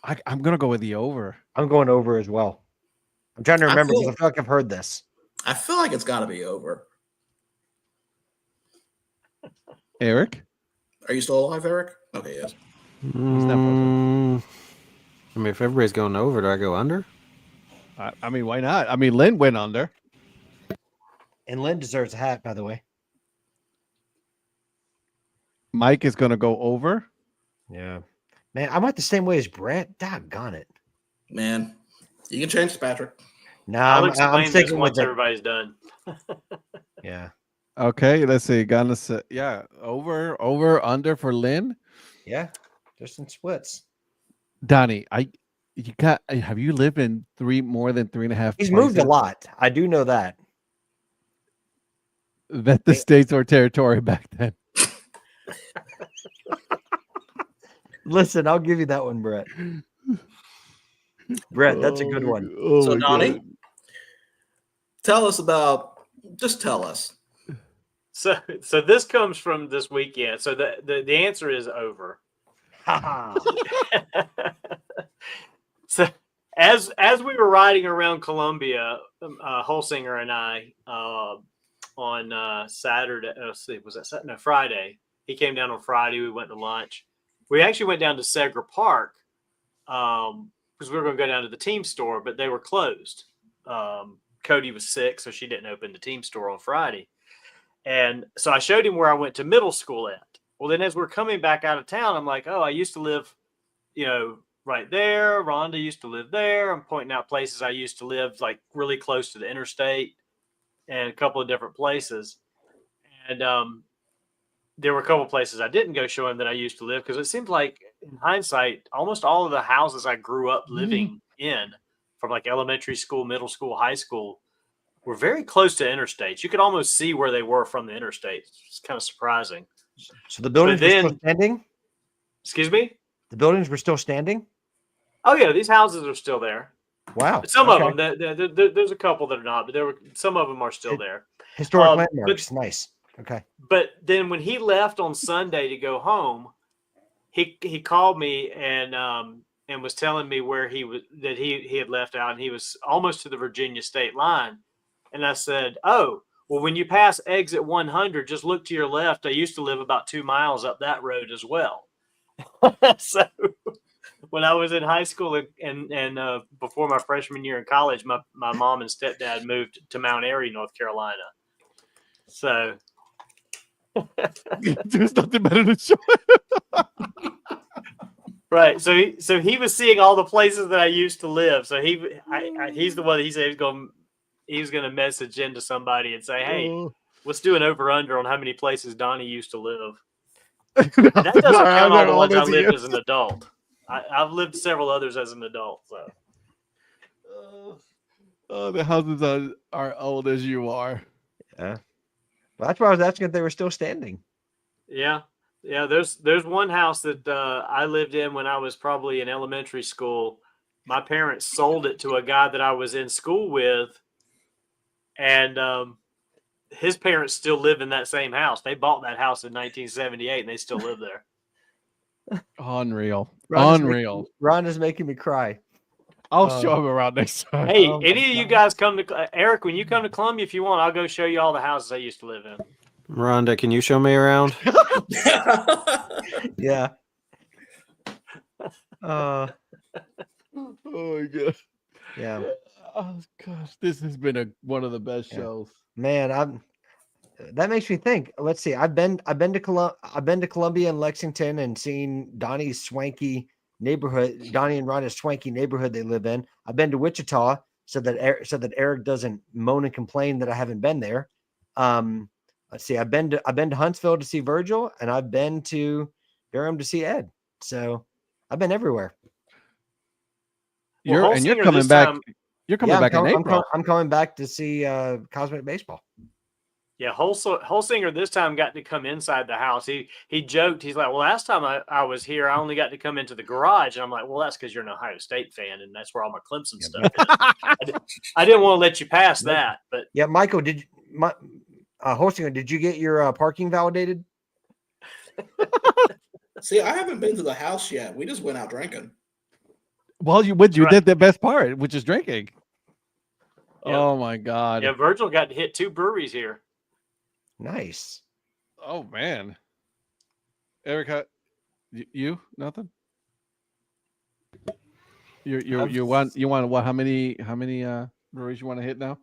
A: I'm going to go with the over.
B: I'm going over as well. I'm trying to remember because I feel like I've heard this.
D: I feel like it's got to be over.
A: Eric?
D: Are you still alive, Eric? Okay, yes.
E: I mean, if everybody's going over, do I go under?
A: I mean, why not? I mean, Lynn went under.
B: And Lynn deserves a hat, by the way.
A: Mike is going to go over.
B: Yeah. Man, I'm at the same way as Brett. Doggone it.
D: Man, you can change, Patrick.
B: No,
C: I'm sticking once everybody's done.
B: Yeah.
A: Okay, let's see. Gonna say, over, under for Lynn.
B: Yeah, there's some splits.
A: Donnie, have you lived in more than 3.5?
B: He's moved a lot. I do know that.
A: That the states or territory back then.
B: Listen, I'll give you that one, Brett. Brett, that's a good one.
D: So, Donnie, tell us.
C: So this comes from this weekend. So the answer is over. So as we were riding around Columbia, Holsinger and I on Saturday. Was that Saturday? No, Friday. He came down on Friday. We went to lunch. We actually went down to Segra Park because we were going to go down to the team store, but they were closed. Cody was sick, so she didn't open the team store on Friday. And so I showed him where I went to middle school at. Well, then as we're coming back out of town, I'm like, oh, I used to live, right there. Rhonda used to live there. I'm pointing out places I used to live, like really close to the interstate and a couple of different places. And there were a couple of places I didn't go show him that I used to live, because it seems like in hindsight, almost all of the houses I grew up living in, from like elementary school, middle school, high school, were very close to interstates. You could almost see where they were from the interstate. It's kind of surprising.
B: So the buildings were still standing?
C: Excuse me?
B: The buildings were still standing?
C: Oh, yeah. These houses are still there.
B: Wow.
C: But some of them, there's a couple that are not, but some of them are still there.
B: Historic landmarks. Nice. Okay.
C: But then when he left on Sunday to go home, he called me and was telling me where he was, that he had left out, and he was almost to the Virginia state line. And I said, oh, well, when you pass exit 100, just look to your left. I used to live about 2 miles up that road as well. So when I was in high school and before my freshman year in college, my mom and stepdad moved to Mount Airy, North Carolina. So
A: there's nothing better to show.
C: Right. So he was seeing all the places that I used to live. So he's the one that he said he was going to message into somebody and say, hey, let's do an over-under on how many places Donnie used to live. That doesn't count all the ones I lived as an adult. I've lived several others as an adult. So.
A: The houses are old as you are.
B: Yeah. Well, that's why I was asking if they were still standing.
C: Yeah. Yeah. There's one house that I lived in when I was probably in elementary school. My parents sold it to a guy that I was in school with. And his parents still live in that same house. They bought that house in 1978 and they still live there.
A: Unreal.
B: Rhonda's making me cry.
A: I'll show him around next time.
C: Hey, any of you guys come to Eric, when you come to Columbia, if you want, I'll go show you all the houses I used to live in.
E: Rhonda, can you show me around?
B: Yeah.
A: Oh my God.
B: Yeah.
A: Oh gosh, this has been one of the best shows.
B: Man, that makes me think. Let's see. I've been to Columbia and Lexington and seen Donnie's swanky neighborhood, Donnie and Rhonda's swanky neighborhood they live in. I've been to Wichita so that Eric doesn't moan and complain that I haven't been there. Let's see. I've been to Huntsville to see Virgil, and I've been to Durham to see Ed. So I've been everywhere.
C: Well,
A: you're coming back. You're coming back in April.
B: I'm coming back to see Cosmic Baseball.
C: Yeah, Holsinger this time got to come inside the house. He joked. He's like, well, last time I was here, I only got to come into the garage. And I'm like, well, that's because you're an Ohio State fan, and that's where all my Clemson stuff is. I didn't want to let you pass that. But
B: yeah, Michael, Holsinger, did you get your parking validated?
D: See, I haven't been to the house yet. We just went out drinking.
A: Well, you did the best part, which is drinking. Yep. Oh my God!
C: Yeah, Virgil got to hit 2 breweries here.
B: Nice.
A: Oh man, Erica, you nothing? You want what? How many breweries you want to hit now?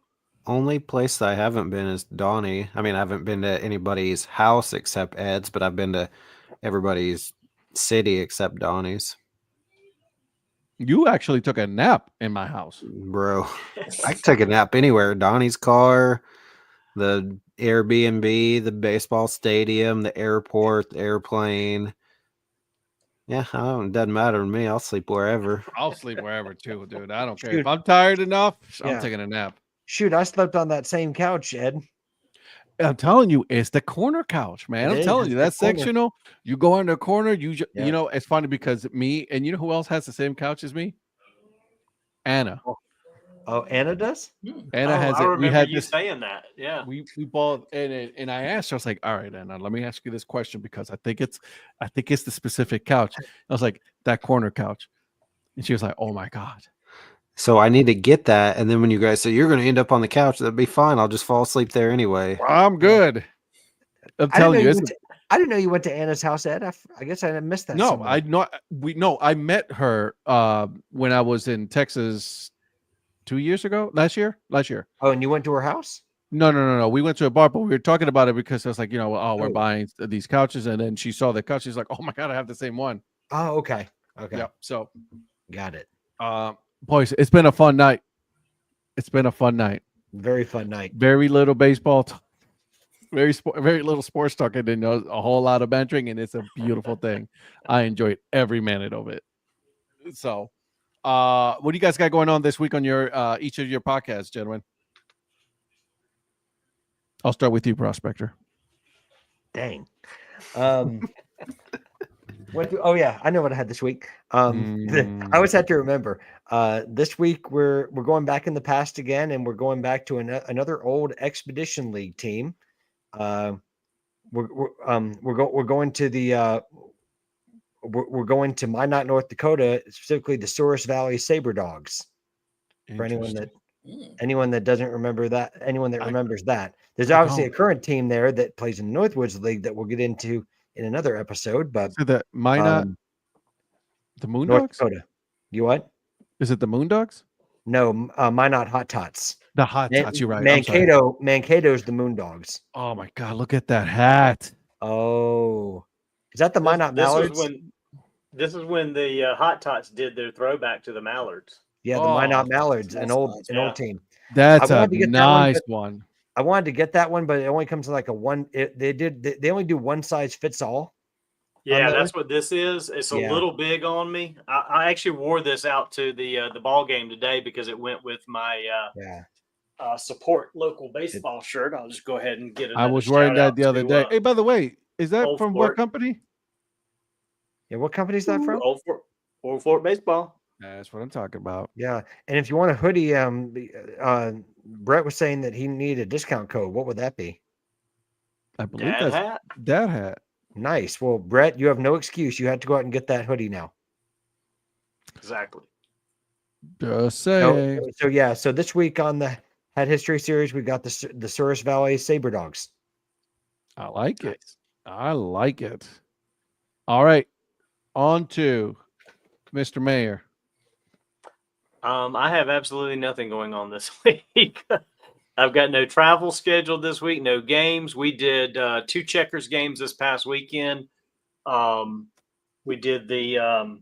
E: Only place that I haven't been is Donnie. I mean, I haven't been to anybody's house except Ed's, but I've been to everybody's city except Donnie's.
A: You actually took a nap in my house.
E: Bro, I could take a nap anywhere. Donnie's car, the Airbnb, the baseball stadium, the airport, the airplane. Yeah, it doesn't matter to me. I'll sleep wherever.
A: I'll sleep wherever too, dude. I don't care. If I'm tired enough, I'm taking a nap.
B: Shoot, I slept on that same couch, Ed.
A: I'm telling you, it's the corner couch, man. I'm telling you, that sectional. You go in the corner. You know, it's funny because me and you know who else has the same couch as me? Anna.
B: Oh, Anna does.
A: Anna has
C: I
A: it.
C: remember
A: we had
C: you saying that. Yeah.
A: We both and I asked her. I was like, all right, Anna, let me ask you this question because I think it's the specific couch. I was like, that corner couch, and she was like, oh my God.
E: So I need to get that, and then when you guys say you're going to end up on the couch, that'd be fine. I'll just fall asleep there anyway.
A: I'm good. I'm telling you,
B: I didn't know you went to Anna's house, Ed. I guess I missed that.
A: No,
B: somewhere.
A: I met her when I was in Texas 2 years ago. Last year.
B: Oh, and you went to her house?
A: No. We went to a bar, but we were talking about it because I was like, we're
B: Oh.
A: buying these couches, and then she saw the couch. She's like, oh my god, I have the same one.
B: Oh, okay. Okay.
A: Yep. So,
B: Got it.
A: boys, it's been a fun night.
B: Very fun night.
A: Very little baseball, very little sports talk, and then a whole lot of bantering, and it's a beautiful thing. I enjoyed every minute of it. So, what do you guys got going on this week on your each of your podcasts, gentlemen? I'll start with you, Prospector.
B: Dang. Oh yeah, I know what I had this week. I always have to remember. This week we're going back in the past again, and we're going back to another old Expedition League team. We're going to the we're going to Minot, North Dakota, specifically the Souris Valley Saber Dogs. For anyone that doesn't remember that, anyone that remembers that, there's obviously a current team there that plays in the Northwoods League that we'll get into in another episode. But
A: so the Minot, the Moondogs,
B: North Dakota. You what?
A: Is it the Moondogs?
B: No, Minot Hot Tots.
A: The Hot Tots. You're right.
B: Mankato's the Moondogs.
A: Oh my god, look at that hat.
B: Oh, is that the Minot Mallards?
C: This is when the Hot Tots did their throwback to the Mallards.
B: Yeah, the Minot Mallards, an old team.
A: That's a nice one.
B: I wanted to get that one, but it only comes in like a one. They only do one size fits all.
C: Yeah, that's what this is. It's a little big on me. I actually wore this out to the ball game today because it went with my support local baseball shirt. I'll just go ahead and get it.
A: I was wearing that the other day. Hey, by the way, is that from what company?
B: Yeah, what company is that from?
C: Old Fort Baseball.
A: That's what I'm talking about.
B: Yeah, and if you want a hoodie, Brett was saying that he needed a discount code. What would that be?
A: I believe that's Dad Hat.
B: Nice. Well, Brett, you have no excuse. You had to go out and get that hoodie now.
C: Exactly.
A: Just say.
B: So this week on the Hat History series, we got the Souris Valley Saber Dogs.
A: I like it. All right, on to Mr. Mayor.
C: I have absolutely nothing going on this week. I've got no travel scheduled this week, no games. We did 2 Checkers games this past weekend. We did the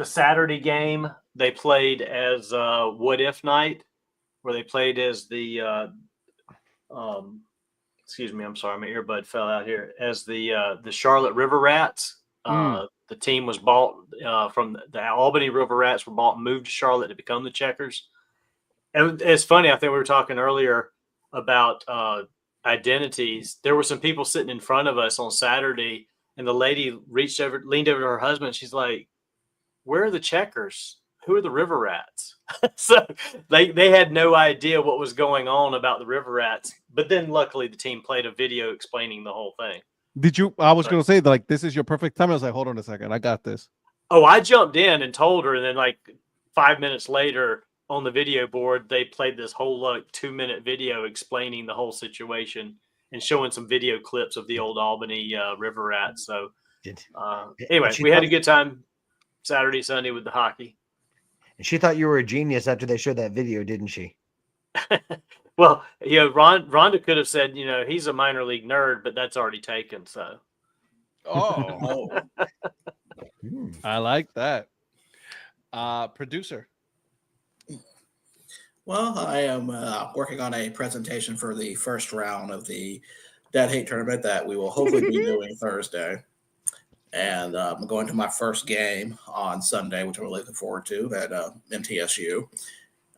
C: Saturday game. They played as What If Night, where they played as the excuse me, I'm sorry, my earbud fell out here, as the Charlotte River Rats. The team was bought from the Albany River Rats, were bought and moved to Charlotte to become the Checkers. And it's funny, I think we were talking earlier about identities. There were some people sitting in front of us on Saturday, and the lady leaned over to her husband. She's like, "Where are the Checkers? Who are the River Rats?" So they had no idea what was going on about the River Rats. But then luckily the team played a video explaining the whole thing.
A: I was going to say, like, this is your perfect time. I was like, hold on a second. I got this.
C: Oh, I jumped in and told her. And then like 5 minutes later on the video board, they played this whole 2-minute video explaining the whole situation and showing some video clips of the old Albany River Rats. So anyway, we had a good time Saturday, Sunday with the hockey.
B: And she thought you were a genius after they showed that video, didn't she?
C: Well, Rhonda could have said, he's a minor league nerd, but that's already taken. So,
A: I like that. Producer.
D: Well, I am working on a presentation for the first round of the Dad Hat tournament that we will hopefully be doing Thursday. And I'm going to my first game on Sunday, which I'm really looking forward to at MTSU.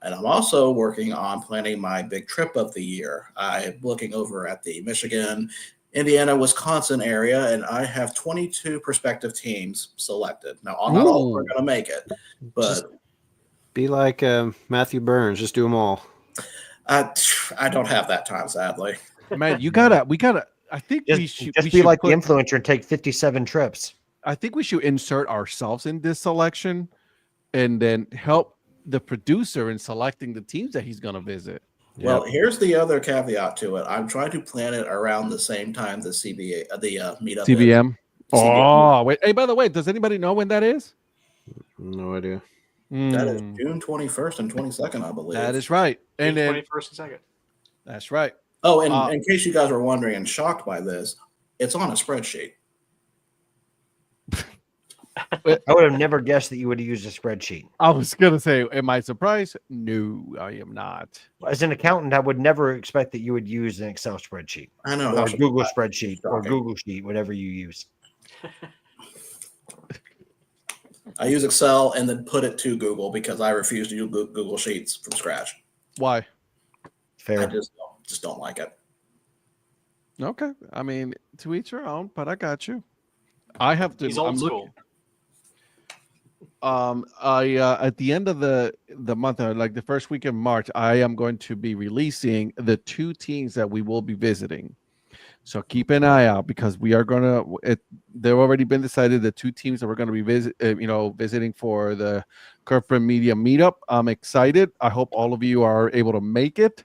D: And I'm also working on planning my big trip of the year. I'm looking over at the Michigan, Indiana, Wisconsin area, and I have 22 prospective teams selected. Now, not all are going to make it, but
E: just be like Matthew Burns, just do them all.
D: I don't have that time, sadly.
A: Man, we gotta. I think we should
B: be like the influencer and take 57 trips.
A: I think we should insert ourselves in this selection, and then help the producer in selecting the teams that he's going to visit.
D: Well, here's the other caveat to it. I'm trying to plan it around the same time the CBA, the meetup
A: CBM.
D: is.
A: Oh, wait. Hey, by the way, does anybody know when that is?
E: No idea.
D: That is June 21st and 22nd, I believe.
A: That is right. And then
C: 21st and 2nd.
A: That's right.
D: Oh, and in case you guys were wondering and shocked by this, it's on a spreadsheet.
B: I would have never guessed that you would have used a spreadsheet.
A: I was going to say, am I surprised? No, I am not.
B: As an accountant, I would never expect that you would use an Excel spreadsheet.
D: I know.
B: Or Google spreadsheet or Google Sheet, whatever you use.
D: I use Excel and then put it to Google because I refuse to use Google Sheets from scratch.
A: Why?
B: Fair.
D: I just don't like it.
A: Okay. I mean, to each your own, but I got you. I have to.
C: He's old school.
A: At the end of the month, like the first week of March, I am going to be releasing the 2 teams that we will be visiting. So keep an eye out because we are gonna. They've already been decided. The 2 teams that we're going to be visiting for the Corporate Media Meetup. I'm excited. I hope all of you are able to make it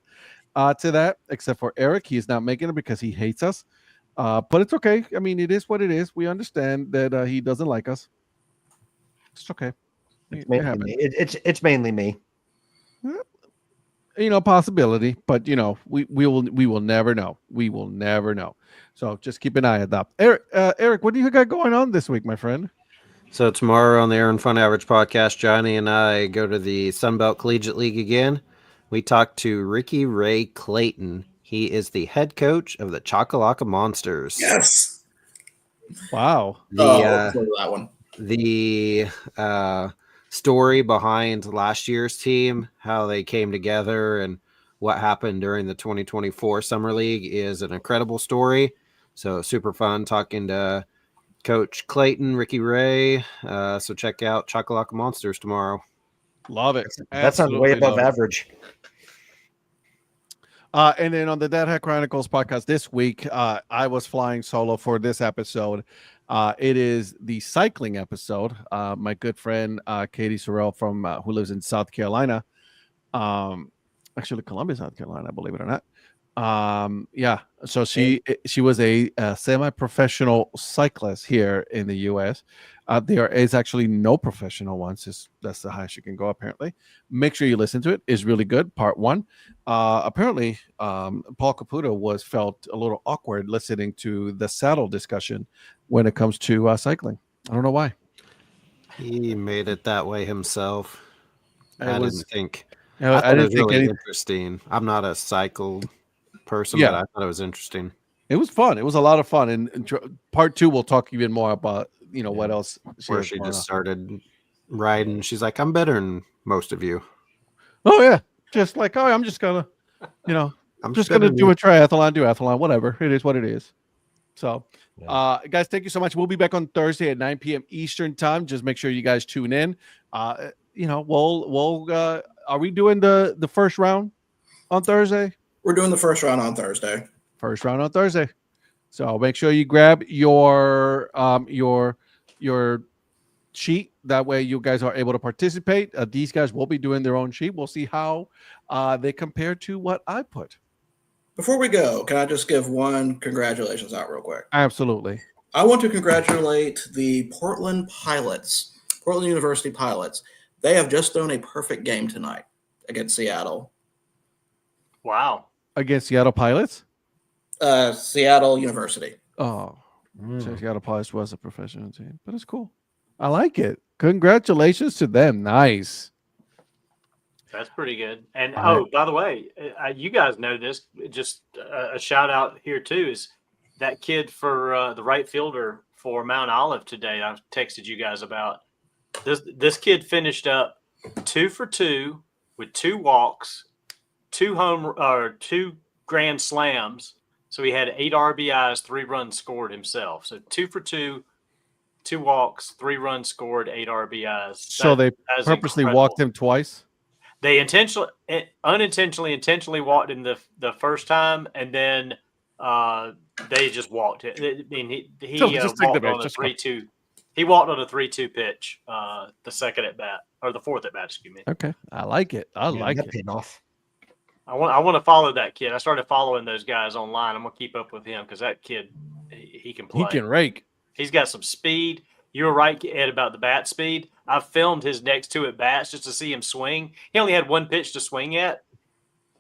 A: to that, except for Eric. He is not making it because he hates us. But it's okay. I mean, it is what it is. We understand that he doesn't like us. It's okay.
B: It's mainly me. It's mainly me.
A: Possibility, but we will never know. We will never know. So just keep an eye on that. Eric, what do you got going on this week, my friend?
E: So tomorrow on the Aaron Fun Average podcast, Johnny and I go to the Sunbelt Collegiate League again. We talk to Ricky Ray Clayton. He is the head coach of the Chakalaka Monsters.
D: Yes.
A: Wow.
D: That one.
E: The story behind last year's team, how they came together, and what happened during the 2024 Summer League is an incredible story. So super fun talking to Coach Clayton, Ricky Ray. So check out Chakalaka Monsters tomorrow.
A: Love it.
B: That sounds way above average.
A: And then on the Dad Hat Chronicles podcast this week, I was flying solo for this episode. It is the cycling episode. My good friend Katie Sorrell from who lives in South Carolina, actually Columbia, South Carolina, believe it or not. So she was a semi-professional cyclist here in the U.S. There is actually no professional ones. That's the highest you can go, apparently. Make sure you listen to it. It's really good. Part 1. Apparently, Paul Caputo felt a little awkward listening to the saddle discussion when it comes to cycling. I don't know why.
E: He made it that way himself. I didn't think
A: really
E: interesting. I'm not a cycle person,
A: Yeah.
E: but I thought it was interesting.
A: It was fun. It was a lot of fun. And part 2, we'll talk even more about what else.
E: Where she just started riding. She's like, I'm better than most of you.
A: Oh yeah, just like I'm just gonna, I'm just gonna do a duathlon, whatever. It is what it is. So, guys, thank you so much. We'll be back on Thursday at 9 p.m. Eastern time. Just make sure you guys tune in. We'll are we doing the first round on Thursday?
D: We're doing the first round on Thursday.
A: First round on Thursday. So make sure you grab your sheet. That way you guys are able to participate. These guys will be doing their own sheet. We'll see how they compare to what I put.
D: Before we go, can I just give one congratulations out real quick?
A: Absolutely.
D: I want to congratulate the Portland University Pilots. They have just thrown a perfect game tonight against Seattle.
C: Wow.
A: Against Seattle Pilots?
D: Seattle University.
A: Oh, so Seattle Pilots was a professional team, but it's cool. I like it. Congratulations to them. Nice.
C: That's pretty good. And by the way, you guys know this. Just a shout out here too is that kid for the right fielder for Mount Olive today. I've texted you guys about this kid finished up 2 for 2 with 2 walks, 2 grand slams. So he had 8 RBIs, 3 runs scored himself. So 2 for 2, 2 walks, 3 runs scored, 8 RBIs.
A: So they purposely
C: incredible.
A: walked him twice?
C: They intentionally walked him the first time, and then they just walked it. I mean, he walked on a 3-2. He walked on a 3-2 pitch, the second at bat or the fourth at bat. Excuse me.
A: Okay, I like it. I like it.
B: Paid off.
C: I want to follow that kid. I started following those guys online. I'm gonna keep up with him because that kid, he can play.
A: He can rake.
C: He's got some speed. You were right, Ed, about the bat speed. I filmed his next two at bats just to see him swing. He only had one pitch to swing at.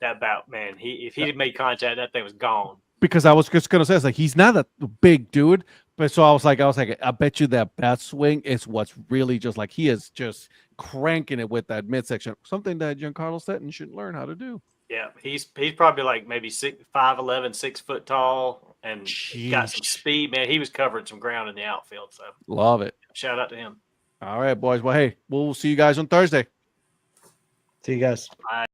C: That bat, man. If he had made contact, that thing was gone.
A: Because I was just gonna say, it's like he's not a big dude, but so I was like, I bet you that bat swing is what's really just like he is just cranking it with that midsection. Something that Giancarlo Stanton should learn how to do.
C: Yeah, he's probably like maybe 5'11", 6 foot tall, and got some speed. Man, he was covering some ground in the outfield. So
A: Love it.
C: shout out to him.
A: All right, boys. Well, hey, we'll see you guys on Thursday.
B: See you guys.
C: Bye.